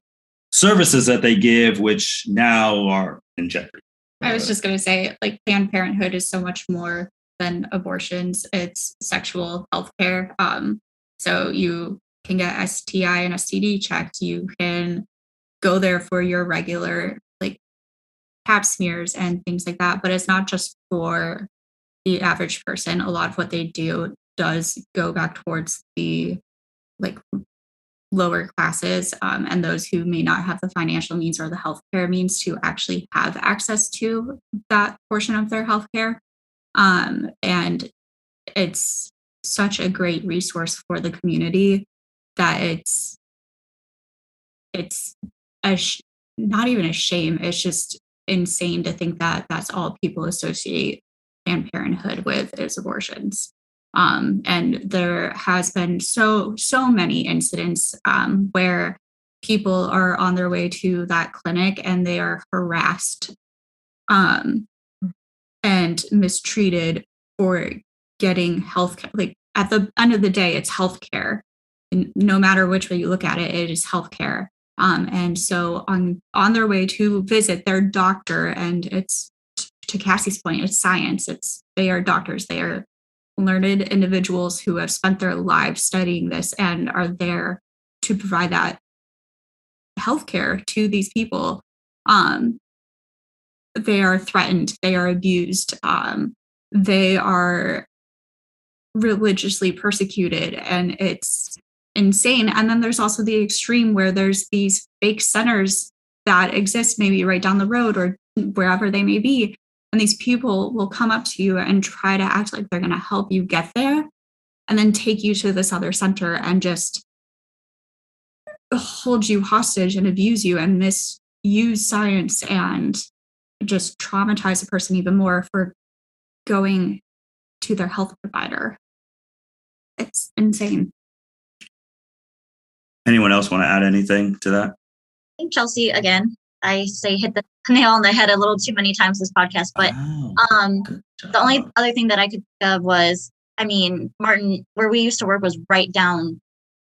services that they give, which now are in jeopardy. I was just going to say, like, Planned Parenthood is so much more than abortions. It's sexual health care. So you can get STI and STD checked. You can go there for your regular, like, pap smears and things like that. But it's not just for the average person. A lot of what they do does go back towards the, like, lower classes and those who may not have the financial means or the healthcare means to actually have access to that portion of their healthcare. And it's such a great resource for the community that it's not even a shame. It's just insane to think that that's all people associate Planned Parenthood with is abortions. And there has been so many incidents where people are on their way to that clinic and they are harassed and mistreated for getting health care. Like, at the end of the day, it's healthcare. And no matter which way you look at it, it is healthcare. And so on their way to visit their doctor, and it's, to Cassie's point, it's science. They are doctors. They are learned individuals who have spent their lives studying this and are there to provide that healthcare to these people. They are threatened. They are abused. They are religiously persecuted, and it's insane. And then there's also the extreme where there's these fake centers that exist maybe right down the road or wherever they may be. And these people will come up to you and try to act like they're going to help you get there and then take you to this other center and just hold you hostage and abuse you and misuse science and just traumatize a person even more for going to their health provider. It's insane. Anyone else want to add anything to that? I think Chelsea, again, I say hit the nail on the head a little too many times this podcast, but the only other thing that I could think of was, I mean, Martin, where we used to work was right down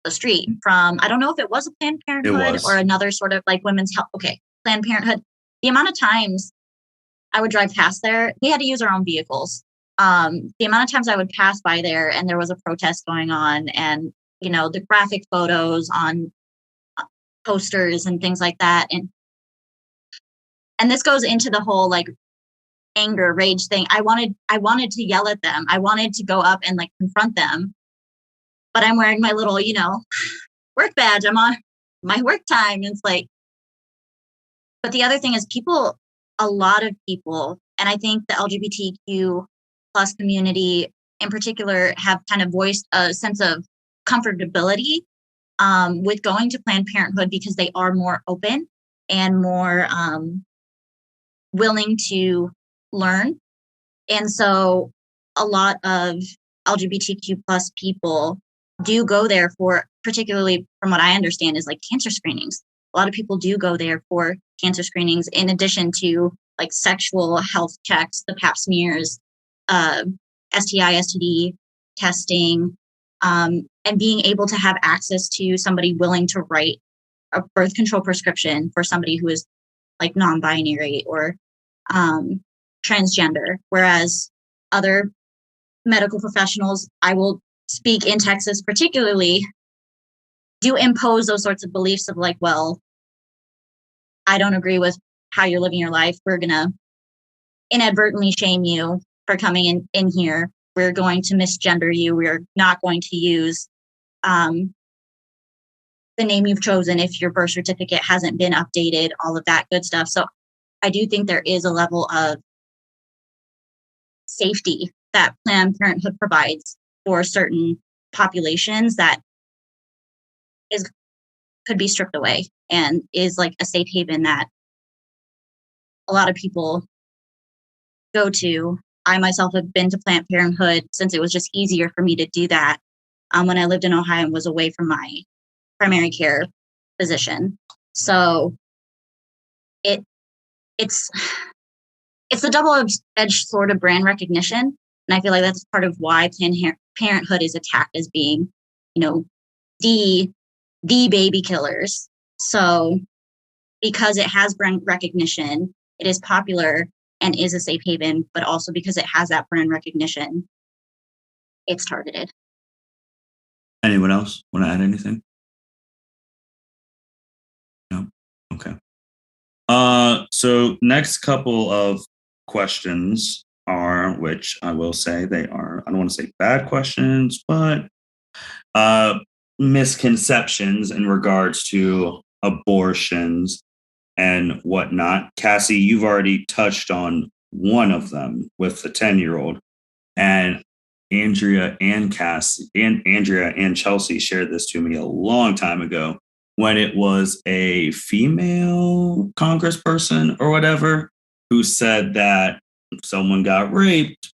the street from, I don't know if it was a Planned Parenthood or another sort of like women's health. Okay, Planned Parenthood. The amount of times I would drive past there, we had to use our own vehicles. The amount of times I would pass by there and there was a protest going on, and, you know, the graphic photos on posters and things like that. And this goes into the whole like anger, rage thing. I wanted to yell at them. I wanted to go up and like confront them, but I'm wearing my little, you know, work badge. I'm on my work time. And it's like, but the other thing is a lot of people, and I think the LGBTQ plus community in particular have kind of voiced a sense of comfortability with going to Planned Parenthood because they are more open and more willing to learn. And so a lot of LGBTQ plus people do go there for, particularly from what I understand, is like cancer screenings. A lot of people do go there for cancer screenings in addition to like sexual health checks, the pap smears, STI, STD testing, and being able to have access to somebody willing to write a birth control prescription for somebody who is like non-binary or transgender. Whereas other medical professionals, I will speak in Texas particularly, do impose those sorts of beliefs of like, well, I don't agree with how you're living your life. We're going to inadvertently shame you for coming in here. We're going to misgender you. We're not going to use the name you've chosen if your birth certificate hasn't been updated, all of that good stuff. So I do think there is a level of safety that Planned Parenthood provides for certain populations that could be stripped away and is like a safe haven that a lot of people go to. I myself have been to Planned Parenthood since it was just easier for me to do that when I lived in Ohio and was away from my primary care physician. So it's the double-edged sword of brand recognition. And I feel like that's part of why Planned Parenthood is attacked as being, the baby killers. So because it has brand recognition, it is popular and is a safe haven, but also because it has that brand recognition, it's targeted. Anyone else want to add anything? No? Okay. So next couple of questions are, which I will say they are, I don't want to say bad questions, but misconceptions in regards to abortions and whatnot. Kassie, you've already touched on one of them with the 10-year-old, and Andrea and Chelsea shared this to me a long time ago when it was a female congressperson or whatever who said that if someone got raped,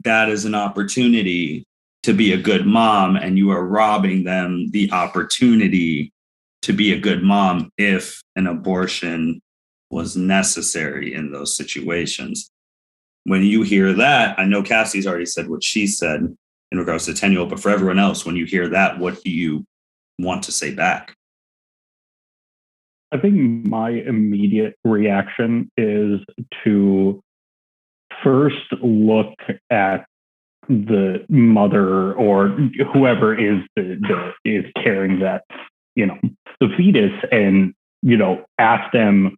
that is an opportunity to be a good mom, and you are robbing them the opportunity to be a good mom if an abortion was necessary in those situations. When you hear that, I know Cassie's already said what she said in regards to 10-year-old, but for everyone else, when you hear that, what do you want to say back? I think my immediate reaction is to first look at the mother or whoever is is carrying that, the fetus, and ask them,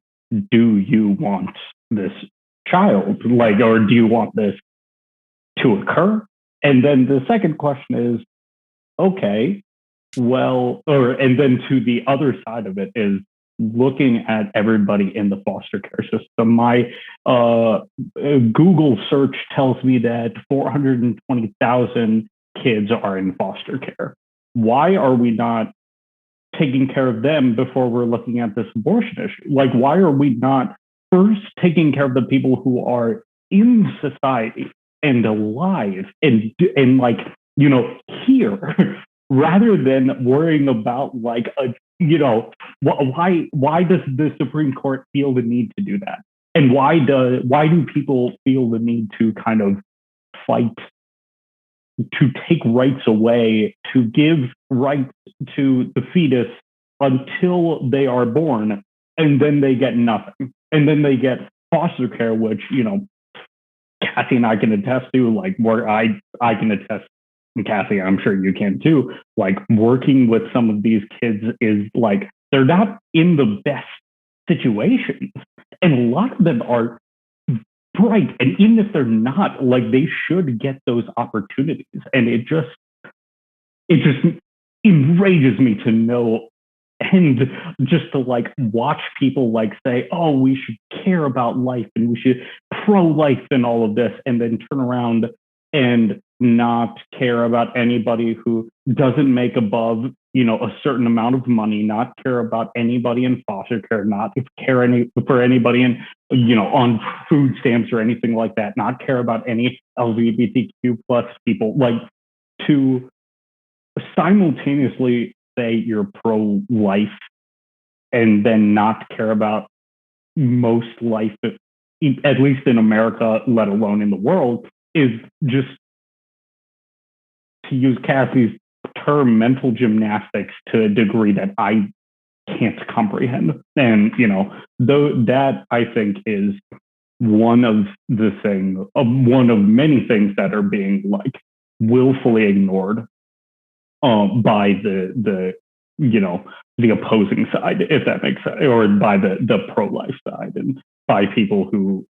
do you want this child, or do you want this to occur? And then the second question is, okay, well, and then to the other side of it is looking at everybody in the foster care system. My Google search tells me that 420,000 kids are in foster care. Why are we not taking care of them before we're looking at this abortion issue? Why are we not first taking care of the people who are in society and alive and here, rather than worrying about why does the Supreme Court feel the need to do that? And why do people feel the need to kind of fight to take rights away, to give rights to the fetus until they are born, and then they get nothing? And then they get foster care, which, Kassie and I can attest to, where I can attest, and Kassie, I'm sure you can too, working with some of these kids is they're not in the best situations. And a lot of them are bright. And even if they're not, they should get those opportunities. And it just enrages me to know, and just to watch people say, oh, we should care about life and we should pro-life and all of this, and then turn around and not care about anybody who doesn't make above, a certain amount of money, not care about anybody in foster care, not care for anybody in, on food stamps or anything like that, not care about any LGBTQ plus people, to simultaneously say you're pro-life and then not care about most life, at least in America, let alone in the world, is just, to use Cassie's term, mental gymnastics to a degree that I can't comprehend. And, though that I think is one of many things that are being willfully ignored by the the opposing side, if that makes sense, or by the pro-life side, and by people who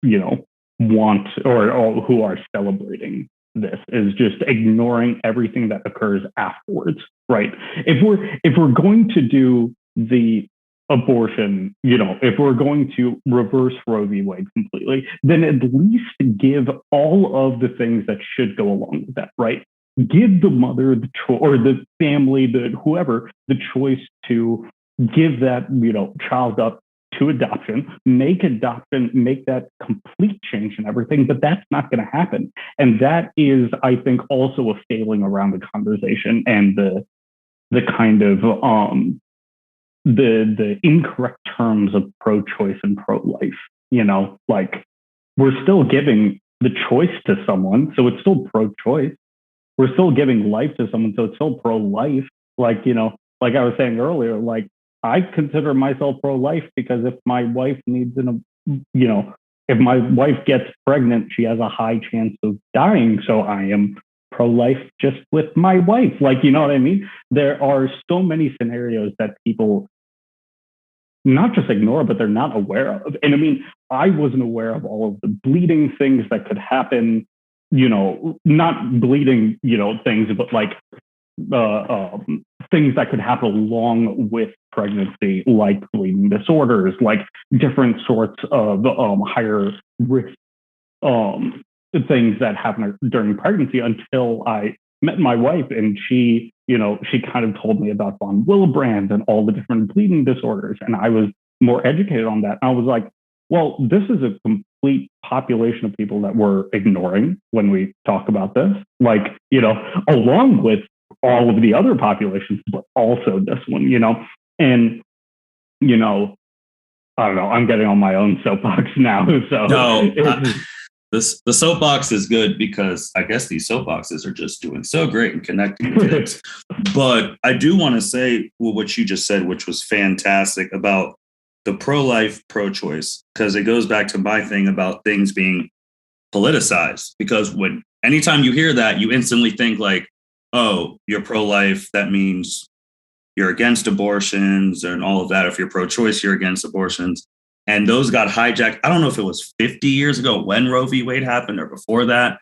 want or who are celebrating this, is just ignoring everything that occurs afterwards, right? If we're going to do the abortion, if we're going to reverse Roe v. Wade completely, then at least give all of the things that should go along with that, right? Give the mother the choice, or the family, whoever, the choice to give that child up to adoption, make that complete change and everything, but that's not going to happen. And that is, I think, also a failing around the conversation, and the kind of the incorrect terms of pro-choice and pro-life. Like, we're still giving the choice to someone, so it's still pro-choice. We're still giving life to someone, so it's still pro-life. Like I was saying earlier, like, I consider myself pro-life because if my wife if my wife gets pregnant, she has a high chance of dying. So I am pro-life just with my wife. Like, you know what I mean? There are so many scenarios that people not just ignore, but they're not aware of. And I mean, I wasn't aware of all of the bleeding things that could happen, not bleeding, things, but like things that could happen along with pregnancy, like bleeding disorders, like different sorts of higher risk things that happen during pregnancy, until I met my wife, and she kind of told me about von Willebrand and all the different bleeding disorders, and I was more educated on that. And I was like, well, this is a complete population of people that we're ignoring when we talk about this, like, along with all of the other populations, but also this one, and, I don't know, I'm getting on my own soapbox now. So no, the soapbox is good, because I guess these soapboxes are just doing so great in connecting with kids. But I do want to say what you just said, which was fantastic, about the pro-life, pro-choice, because it goes back to my thing about things being politicized. Because anytime you hear that, you instantly think like, oh, you're pro-life, that means you're against abortions and all of that. If you're pro-choice, you're against abortions. And those got hijacked. I don't know if it was 50 years ago when Roe v. Wade happened, or before that.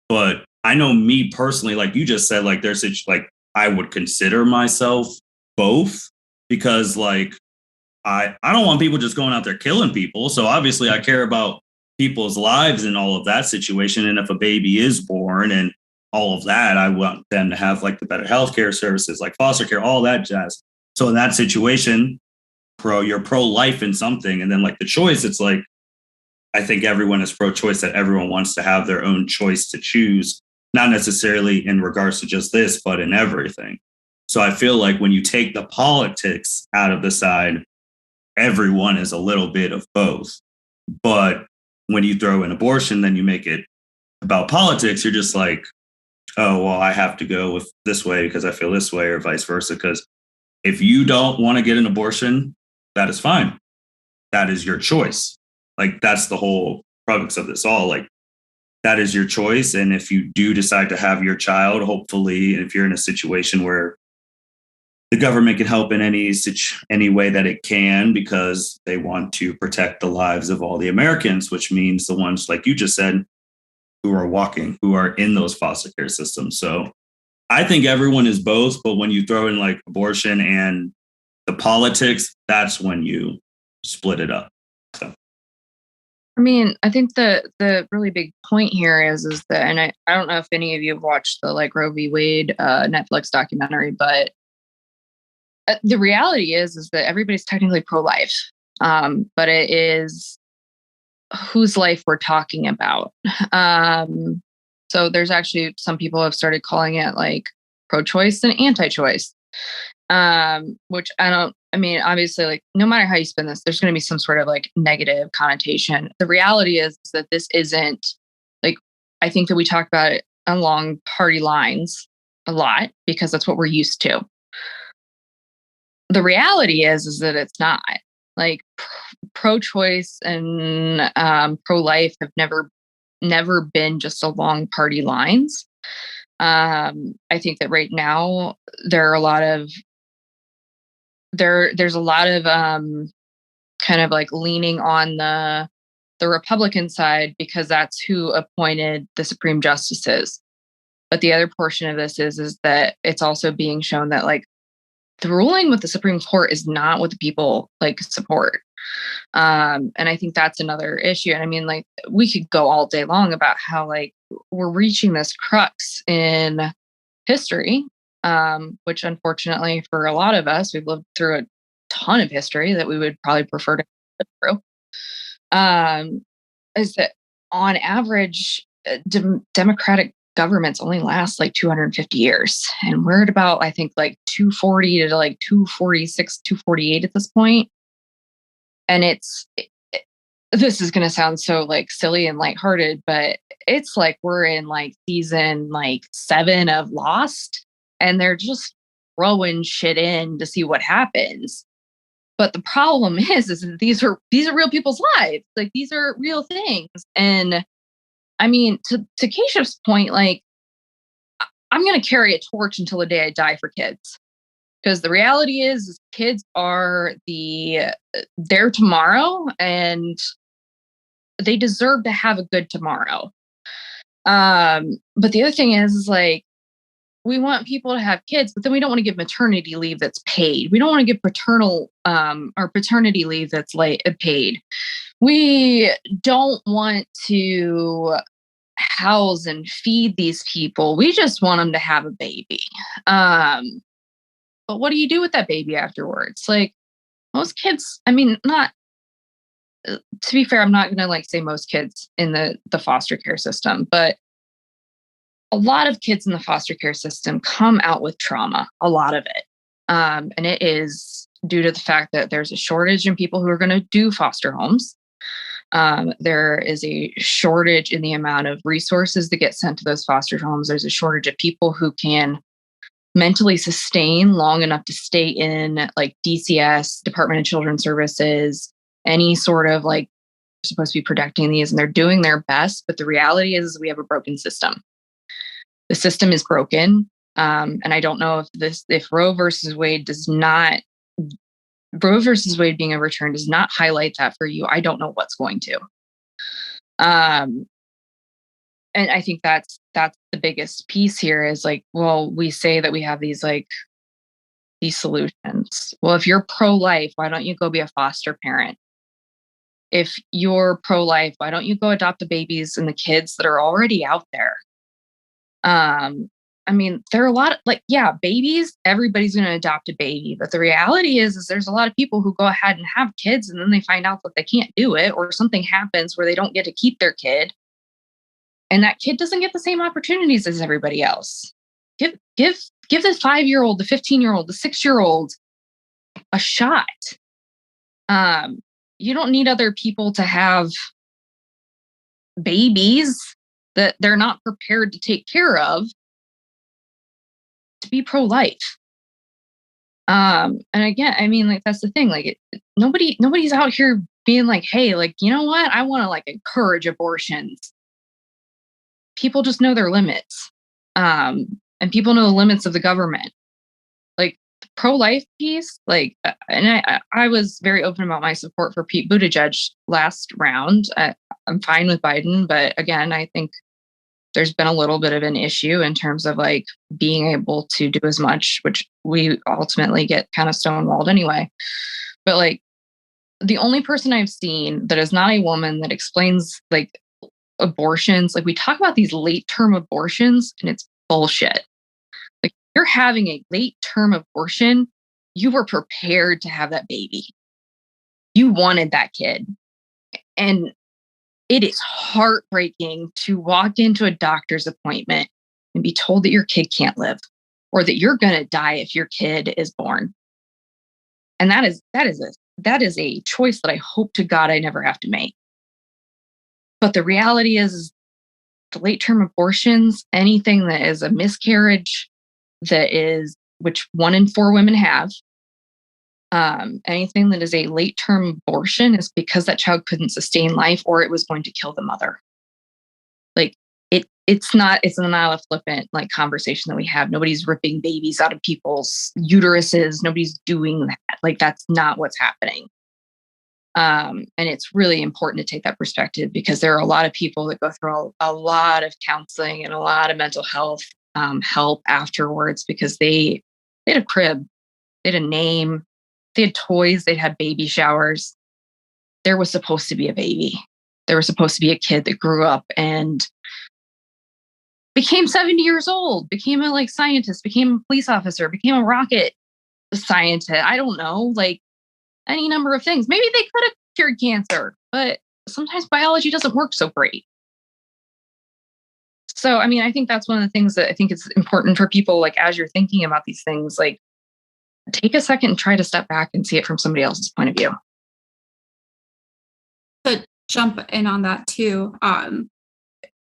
But I know, me personally, like you just said, like I would consider myself both, because like I don't want people just going out there killing people. So obviously I care about people's lives and all of that situation. And if a baby is born and all of that, I want them to have like the better healthcare services, like foster care, all that jazz. So in that situation, you're pro-life in something. And then like the choice, it's like, I think everyone is pro-choice, that everyone wants to have their own choice to choose, not necessarily in regards to just this, but in everything. So I feel like when you take the politics out of the side, everyone is a little bit of both. But when you throw in abortion, then you make it about politics. You're just like, oh, well, I have to go with this way because I feel this way, or vice versa. Because if you don't want to get an abortion, that is fine. That is your choice. Like, that's the whole crux of this all. Like, that is your choice. And if you do decide to have your child, hopefully, if you're in a situation where the government can help in any way that it can, because they want to protect the lives of all the Americans, which means the ones, like you just said, who are in those foster care systems. So I think everyone is both, but when you throw in like abortion and the politics, that's when you split it up. So. I mean, I think the really big point here is that, and I don't know if any of you have watched the like Roe v. Wade Netflix documentary, but the reality is that everybody's technically pro-life, but it is whose life we're talking about. So there's actually some people have started calling it like pro-choice and anti-choice, which obviously, like, no matter how you spin this, there's going to be some sort of like negative connotation. The reality is that this isn't like, I think that we talk about it along party lines a lot because that's what we're used to. The reality is that it's not. Like, pro-choice and pro-life have never been just along party lines. I think that right now there are a lot of there's a lot of kind of like leaning on the Republican side because that's who appointed the Supreme Justices. But the other portion of this is that it's also being shown that like the ruling with the Supreme Court is not what the people like support. And I think that's another issue. And I mean, like, we could go all day long about how like we're reaching this crux in history, which unfortunately for a lot of us, we've lived through a ton of history that we would probably prefer to live through. Is that on average, democratic governments only last like 250 years. And we're at about, I think, like 240 to like 246, 248 at this point. And this is going to sound so like silly and lighthearted, but it's like we're in like season like 7 of Lost and they're just throwing shit in to see what happens. But the problem is that these are real people's lives. Like these are real things. And I mean, to Keshav's point, like I'm going to carry a torch until the day I die for kids. Because the reality is kids are their tomorrow and they deserve to have a good tomorrow. But the other thing is like, we want people to have kids, but then we don't want to give maternity leave that's paid. We don't want to give paternal or paternity leave that's paid. We don't want to house and feed these people. We just want them to have a baby. But what do you do with that baby afterwards? Like most kids, I mean, not to be fair, I'm not going to like say most kids in the foster care system, but a lot of kids in the foster care system come out with trauma, a lot of it. And it is due to the fact that there's a shortage in people who are going to do foster homes. There is a shortage in the amount of resources that get sent to those foster homes. There's a shortage of people who can mentally sustain long enough to stay in like DCS, Department of Children's Services, any sort of like supposed to be protecting these, and they're doing their best. But the reality is we have a broken system. The system is broken. And I don't know if Roe versus Wade being overturned does not highlight that for you. I don't know what's going to. And I think that's the biggest piece here is like, well, we say that we have these solutions. Well, if you're pro-life, why don't you go be a foster parent? If you're pro-life, why don't you go adopt the babies and the kids that are already out there? I mean, there are a lot of like, yeah, babies, everybody's going to adopt a baby. But the reality is there's a lot of people who go ahead and have kids and then they find out that they can't do it or something happens where they don't get to keep their kid. And that kid doesn't get the same opportunities as everybody else. Give the 5-year-old, the 15-year-old, the 6-year-old a shot. You don't need other people to have babies that they're not prepared to take care of to be pro-life. And again, I mean, like, that's the thing. Like nobody's out here being like, hey, like, you know what? I want to like encourage abortions. People just know their limits. And people know the limits of the government. Like the pro-life piece, like, and I was very open about my support for Pete Buttigieg last round. I'm fine with Biden, but again, I think there's been a little bit of an issue in terms of like being able to do as much, which we ultimately get kind of stonewalled anyway. But like the only person I've seen that is not a woman that explains like abortions, like we talk about these late term abortions and it's bullshit. Like you're having a late term abortion, you were prepared to have that baby. You wanted that kid. And it is heartbreaking to walk into a doctor's appointment and be told that your kid can't live or that you're going to die if your kid is born. And that is a choice that I hope to God I never have to make. But the reality is the late term abortions, anything that is a miscarriage, which 1 in 4 women have, anything that is a late term abortion is because that child couldn't sustain life or it was going to kill the mother. Like it's not a flippant like conversation that we have. Nobody's ripping babies out of people's uteruses. Nobody's doing that. Like, that's not what's happening. And it's really important to take that perspective, because there are a lot of people that go through a lot of counseling and a lot of mental health help afterwards, because they had a crib, they had a name, they had toys, they'd had baby showers. There was supposed to be a baby. There was supposed to be a kid that grew up and became 70 years old, became a scientist, became a police officer, became a rocket scientist. I don't know, like any number of things. Maybe they could have cured cancer, but sometimes biology doesn't work so great. So, I mean, I think that's one of the things that I think is important for people, like, as you're thinking about these things, like, take a second and try to step back and see it from somebody else's point of view. To jump in on that too,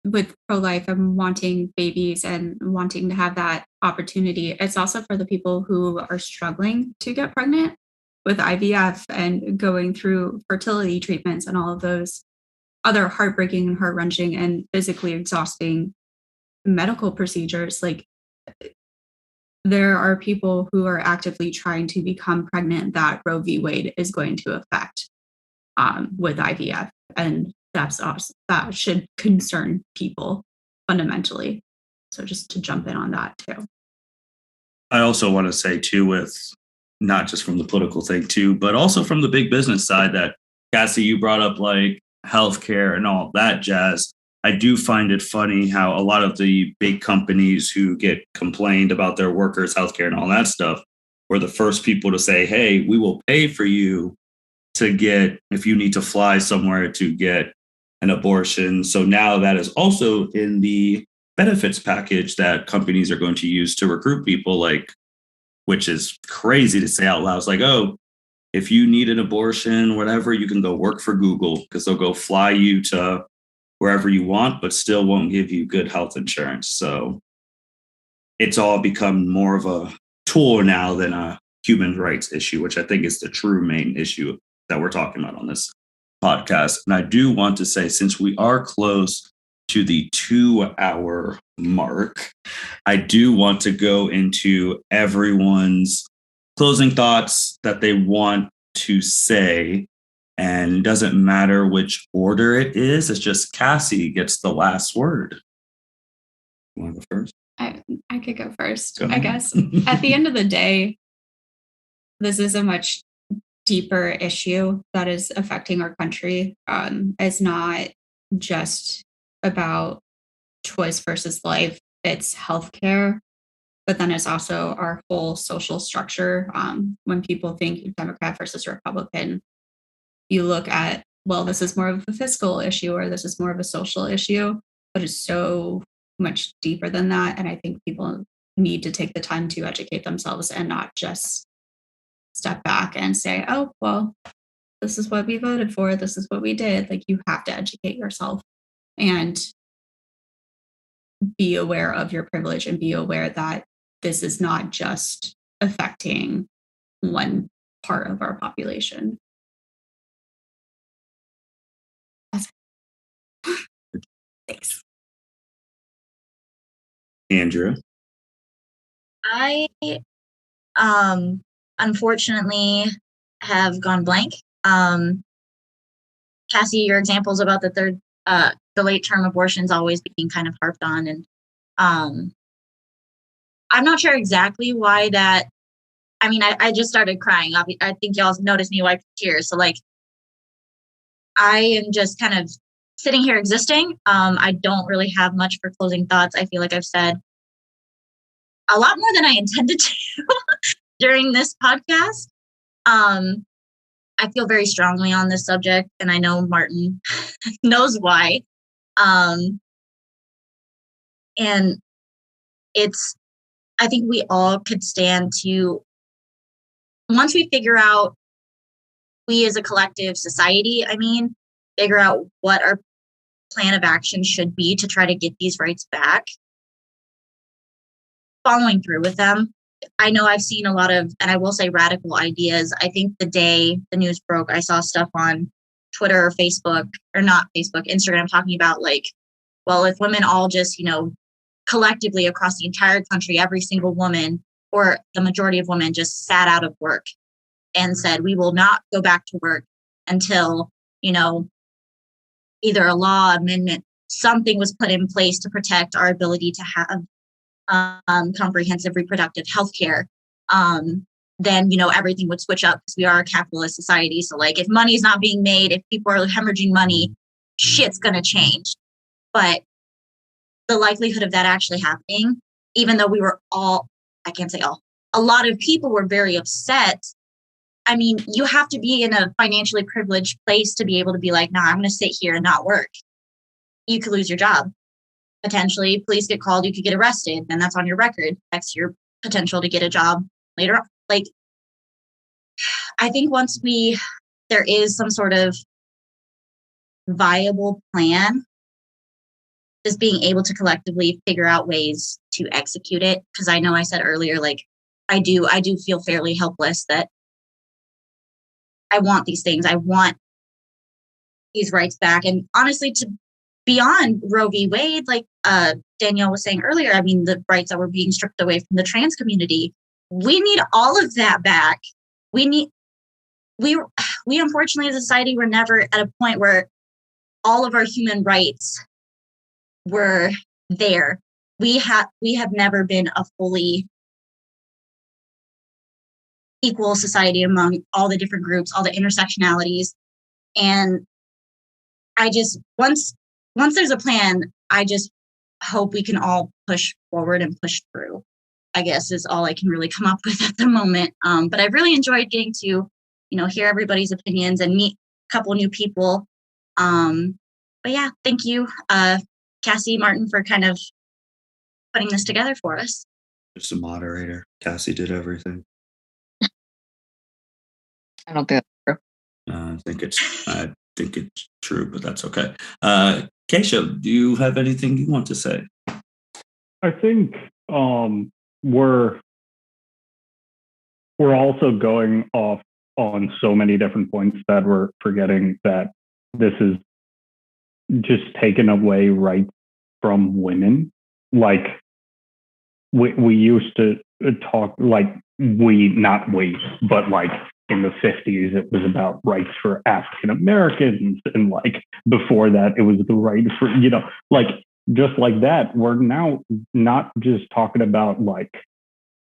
with pro-life and wanting babies and wanting to have that opportunity, it's also for the people who are struggling to get pregnant with IVF and going through fertility treatments and all of those other heartbreaking and heart-wrenching and physically exhausting medical procedures. Like, there are people who are actively trying to become pregnant that Roe v. Wade is going to affect with IVF. And that should concern people fundamentally. So just to jump in on that too. I also want to say too, with not just from the political thing too, but also from the big business side, that Kassie, you brought up like healthcare and all that jazz. I do find it funny how a lot of the big companies who get complained about their workers' healthcare and all that stuff were the first people to say, hey, we will pay for you to get, if you need to fly somewhere to get an abortion. So now that is also in the benefits package that companies are going to use to recruit people, like, which is crazy to say out loud. It's like, oh, if you need an abortion, whatever, you can go work for Google, because they'll go fly you to wherever you want, but still won't give you good health insurance. So it's all become more of a tool now than a human rights issue, which I think is the true main issue that we're talking about on this podcast. And I do want to say, since we are close to the 2-hour mark, I do want to go into everyone's closing thoughts that they want to say. And it doesn't matter which order it is. It's just Kassie gets the last word. You want to go first? I could go first, Go I guess. At the end of the day, this is a much deeper issue that is affecting our country. It's not just about choice versus life. It's healthcare, but then it's also our whole social structure. When people think Democrat versus Republican, you look at, well, this is more of a fiscal issue or this is more of a social issue, but it's so much deeper than that. And I think people need to take the time to educate themselves and not just step back and say, oh, well, this is what we voted for. This is what we did. Like, you have to educate yourself and be aware of your privilege and be aware that this is not just affecting one part of our population. Thanks. Andrea? I unfortunately have gone blank. Kassie, your examples about the third the late term abortions always being kind of harped on, and I'm not sure exactly why that. I mean, I just started crying. I think y'all noticed me wipe tears. So like, I am just kind of sitting here existing. I don't really have much for closing thoughts. I feel like I've said a lot more than I intended to during this podcast. I feel very strongly on this subject, and I know Martin knows why. And it's, I think we all could stand to, once we figure out, we as a collective society, figure out what our plan of action should be to try to get these rights back, following through with them. I know I've seen a lot of, and I will say, radical ideas. I think the day the news broke, I saw stuff on Twitter or Facebook, or not Facebook, Instagram, talking about like well, if women all just, collectively across the entire country, every single woman or the majority of women just sat out of work and said, we will not go back to work until, either a law amendment, something was put in place to protect our ability to have comprehensive reproductive health care, then, everything would switch up because we are a capitalist society. So like if money is not being made, if people are hemorrhaging money, shit's going to change. But the likelihood of that actually happening, even though we were all, I can't say all, a lot of people were very upset. I mean, you have to be in a financially privileged place to be able to be like, nah, I'm going to sit here and not work. You could lose your job. Potentially, police get called, you could get arrested, and that's on your record. That's your potential to get a job later on. Like, I think once there is some sort of viable plan, just being able to collectively figure out ways to execute it. Because I know I said earlier, like, I do feel fairly helpless that I want these things. I want these rights back. And honestly, to beyond Roe v. Wade, like Danielle was saying earlier, I mean, the rights that were being stripped away from the trans community, we need all of that back. We unfortunately as a society were never at a point where all of our human rights were there. We have never been a fully equal society among all the different groups, all the intersectionalities. And I just, once there's a plan, I just hope we can all push forward and push through, I guess is all I can really come up with at the moment. But I really enjoyed getting to, hear everybody's opinions and meet a couple new people. But yeah, thank you, Kassie, Martin, for kind of putting this together for us. Just a moderator. Kassie did everything. I don't think that's true. I think it's true, but that's okay. Keshav, do you have anything you want to say? I think we're also going off on so many different points that we're forgetting that this is just taking away rights from women. Like we used to talk, like but like in the 50s, it was about rights for African Americans. And like before that, it was the right for, like just like that. We're now not just talking about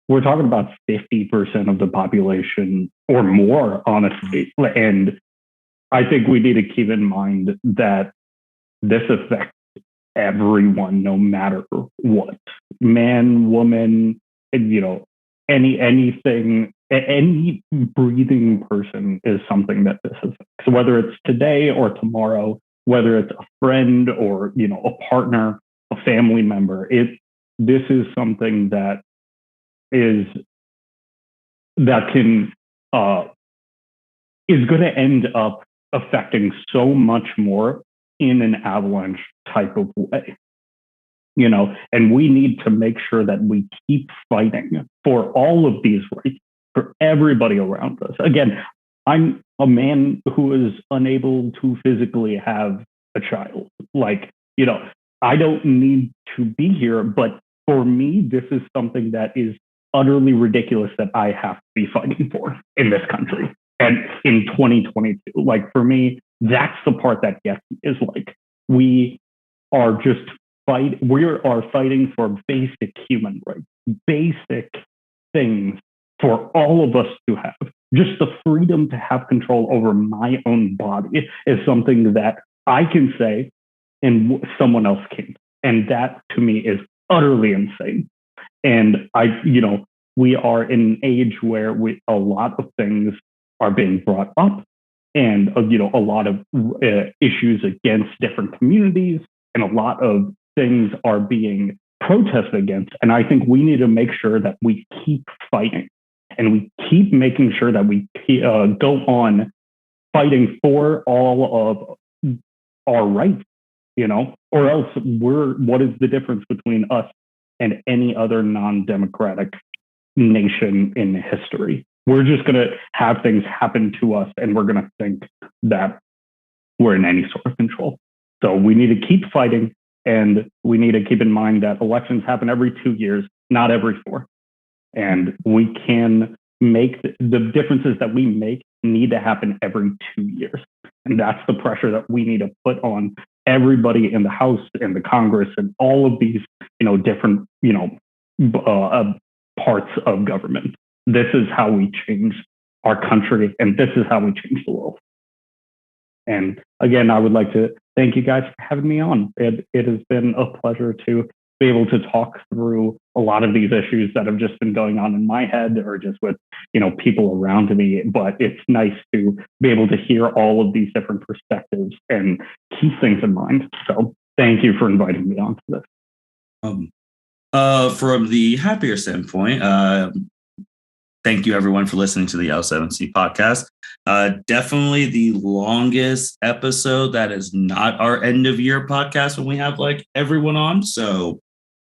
we're talking about 50% of the population or more, honestly. And I think we need to keep in mind that this affects everyone, no matter what, man, woman, anything, any breathing person is something that this affects. So whether it's today or tomorrow, whether it's a friend or, a partner, a family member, this is something that is going to end up affecting so much more in an avalanche type of way, and we need to make sure that we keep fighting for all of these rights for everybody around us. Again, I'm a man who is unable to physically have a child. I don't need to be here, but for me, this is something that is utterly ridiculous that I have to be fighting for in this country. And in 2022, for me, that's the part that gets me, is we are fighting for basic human rights, basic things for all of us to have. Just the freedom to have control over my own body is something that I can say and someone else can't. And that to me is utterly insane. And we are in an age where a lot of things are being brought up, and a lot of issues against different communities, and a lot of things are being protested against. And I think we need to make sure that we keep fighting, and we keep making sure that we go on fighting for all of our rights, or else what is the difference between us and any other non-democratic nation in history? We're just going to have things happen to us, and we're going to think that we're in any sort of control. So we need to keep fighting. And we need to keep in mind that elections happen every 2 years, not every 4. And we can make the differences that we make need to happen every 2 years. And that's the pressure that we need to put on everybody in the House and the Congress and all of these, different, parts of government. This is how we change our country, and this is how we change the world. And again, I would like to thank you guys for having me on. It has been a pleasure to be able to talk through a lot of these issues that have just been going on in my head or just with, people around me. But it's nice to be able to hear all of these different perspectives and keep things in mind. So thank you for inviting me on to this. From the happier standpoint, thank you everyone for listening to the L7C podcast. Definitely the longest episode that is not our end of year podcast when we have like everyone on. So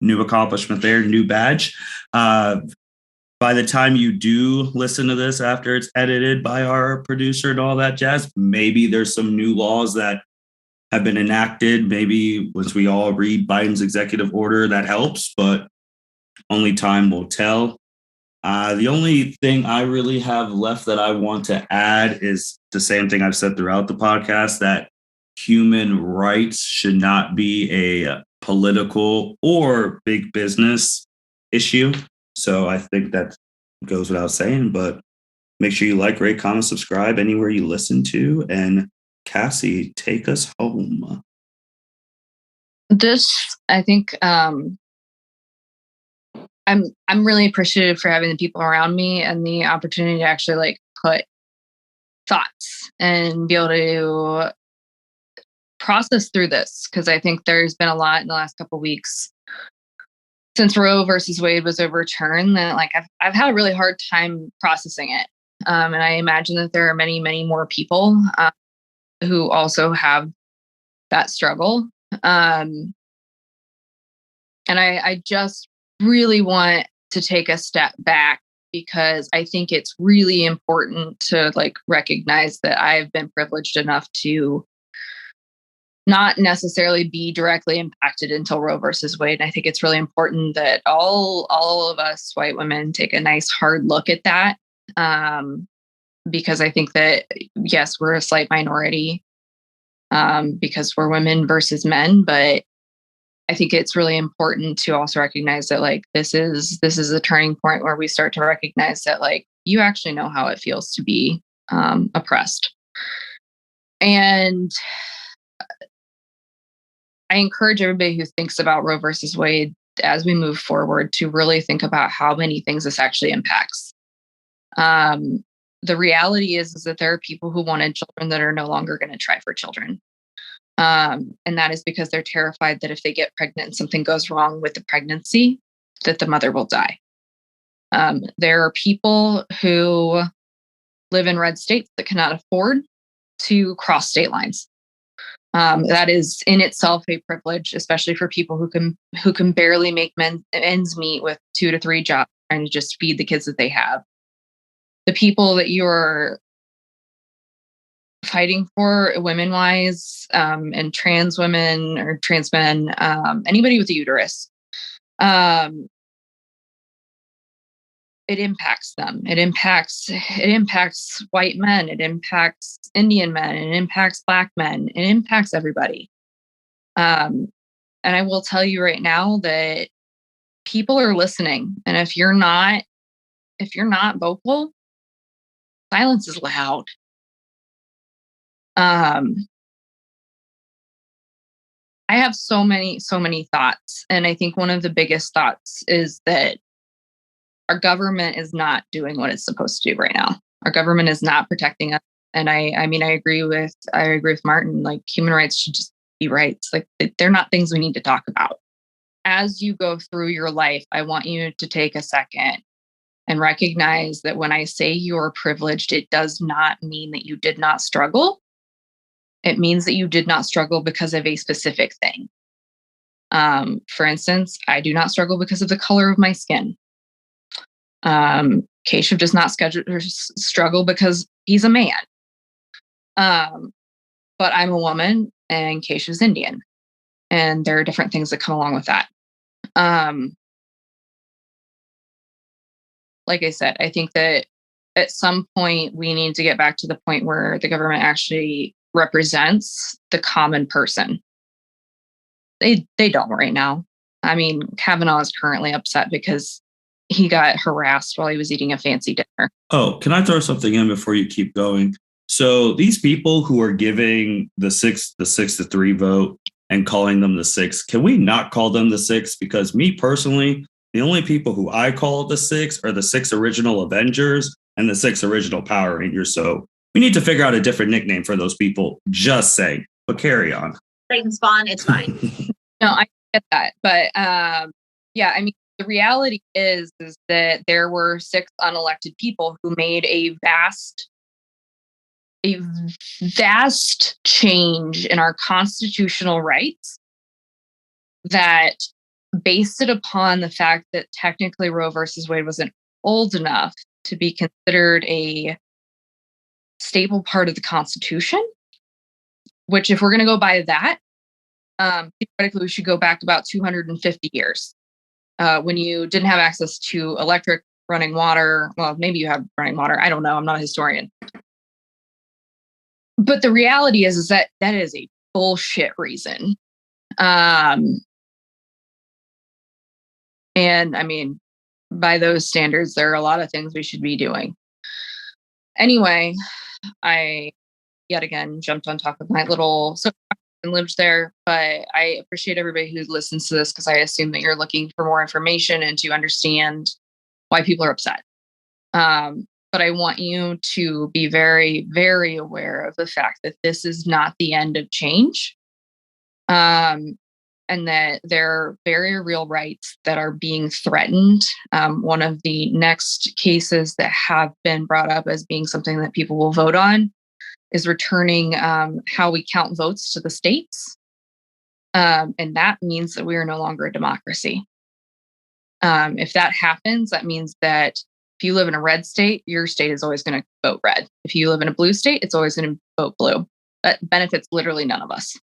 new accomplishment there, new badge. By the time you do listen to this after it's edited by our producer and all that jazz, maybe there's some new laws that have been enacted. Maybe once we all read Biden's executive order, that helps, but only time will tell. The only thing I really have left that I want to add is the same thing I've said throughout the podcast, that human rights should not be a political or big business issue. So I think that goes without saying, but make sure you like, rate, comment, subscribe anywhere you listen to. And Kassie, take us home. I think I'm really appreciative for having the people around me and the opportunity to actually like put thoughts and be able to process through this, because I think there's been a lot in the last couple of weeks since Roe versus Wade was overturned that like I've had a really hard time processing it, and I imagine that there are many, many more people who also have that struggle, and I just really want to take a step back, because I think it's really important to like recognize that I've been privileged enough to not necessarily be directly impacted until Roe versus Wade. And I think it's really important that all of us white women take a nice hard look at that, because I think that, yes, we're a slight minority because we're women versus men, but I think it's really important to also recognize that like this is a turning point where we start to recognize that like you actually know how it feels to be oppressed. And I encourage everybody who thinks about Roe versus Wade as we move forward to really think about how many things this actually impacts. The reality is that there are people who wanted children that are no longer going to try for children. And that is because they're terrified that if they get pregnant and something goes wrong with the pregnancy, that the mother will die. There are people who live in red states that cannot afford to cross state lines. That is in itself a privilege, especially for people who can barely make ends meet with 2 to 3 jobs, trying to just feed the kids that they have. The people that you're fighting for, women-wise, and trans women or trans men, anybody with a uterus, it impacts them. It impacts white men. It impacts Indian men. It impacts Black men. It impacts everybody. And I will tell you right now that people are listening. And if you're not vocal, silence is loud. I have so many thoughts. And I think one of the biggest thoughts is that our government is not doing what it's supposed to do right now. Our government is not protecting us. And I mean, I agree with Martin, like human rights should just be rights. Like they're not things we need to talk about. As you go through your life, I want you to take a second and recognize that when I say you're privileged, it does not mean that you did not struggle. It means that you did not struggle because of a specific thing. For instance, I do not struggle because of the color of my skin. Keshav does not struggle because he's a man. But I'm a woman and Keshav's Indian. And there are different things that come along with that. Like I said, I think that at some point we need to get back to the point where the government actually represents the common person. They don't right now. I mean, Kavanaugh is currently upset because he got harassed while he was eating a fancy dinner. Oh, can I throw something in before you keep going? So these people who are giving the 6-3 vote and calling them the 6, can we not call them the 6? Because me personally, the only people who I call the 6 are the 6 original Avengers and the 6 original Power Rangers. So we need to figure out a different nickname for those people. Just saying. But carry on. Satan spawn, it's fine. No, I get that. But yeah, I mean, the reality is that there were 6 unelected people who made a vast change in our constitutional rights that based it upon the fact that technically Roe versus Wade wasn't old enough to be considered a staple part of the Constitution, which if we're going to go by that, theoretically we should go back about 250 years when you didn't have access to electric, running water. Well, maybe you have running water. I don't know. I'm not a historian. But the reality is that is a bullshit reason. And I mean, by those standards, there are a lot of things we should be doing. Anyway, I yet again jumped on top of my little soapbox and lived there, but I appreciate everybody who listens to this because I assume that you're looking for more information and to understand why people are upset. But I want you to be very, very aware of the fact that this is not the end of change. And that there are very real rights that are being threatened. One of the next cases that have been brought up as being something that people will vote on is returning how we count votes to the states. And that means that we are no longer a democracy. If that happens, that means that if you live in a red state, your state is always going to vote red. If you live in a blue state, it's always going to vote blue. That benefits literally none of us.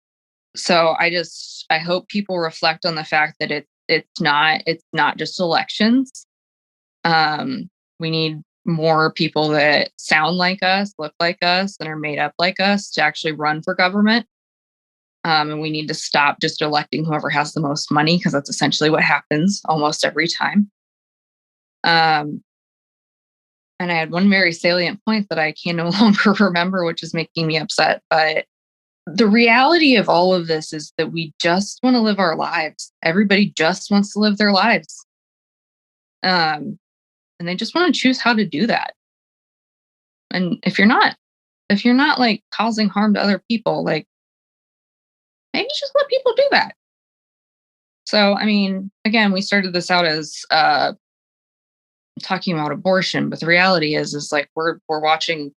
So I hope people reflect on the fact that it's not just elections. We need more people that sound like us, look like us, and are made up like us to actually run for government. And we need to stop just electing whoever has the most money, because that's essentially what happens almost every time. And I had one very salient point that I can no longer remember, which is making me upset. But the reality of all of this is that we just want to live our lives. Everybody just wants to live their lives. And they just want to choose how to do that. And if you're not like causing harm to other people, like maybe just let people do that. So, I mean, again, we started this out as talking about abortion, but the reality is like we're watching.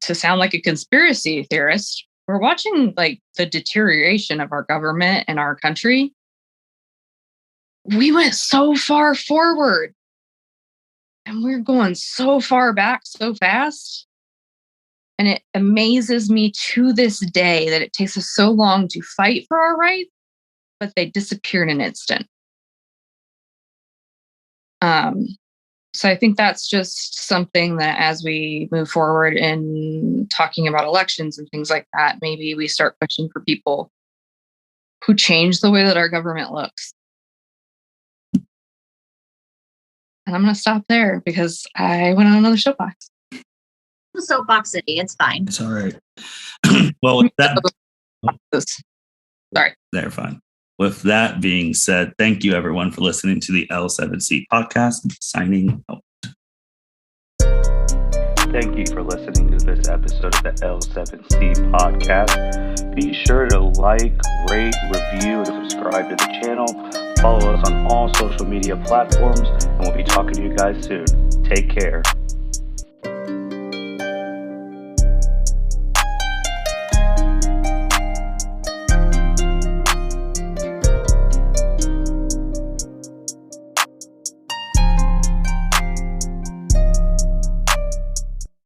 To sound like a conspiracy theorist, we're watching like the deterioration of our government and our country. We went so far forward and we're going so far back so fast. And it amazes me to this day that it takes us so long to fight for our rights, but they disappear in an instant. So I think that's just something that as we move forward in talking about elections and things like that, maybe we start pushing for people who change the way that our government looks. And I'm going to stop there because I went on another soapbox. Soapbox City, it's fine. It's all right. Well, with that, sorry. They're fine. With that being said, thank you everyone for listening to the L7C podcast. Signing out. Thank you for listening to this episode of the L7C podcast. Be sure to like, rate, review, and subscribe to the channel. Follow us on all social media platforms, and we'll be talking to you guys soon. Take care.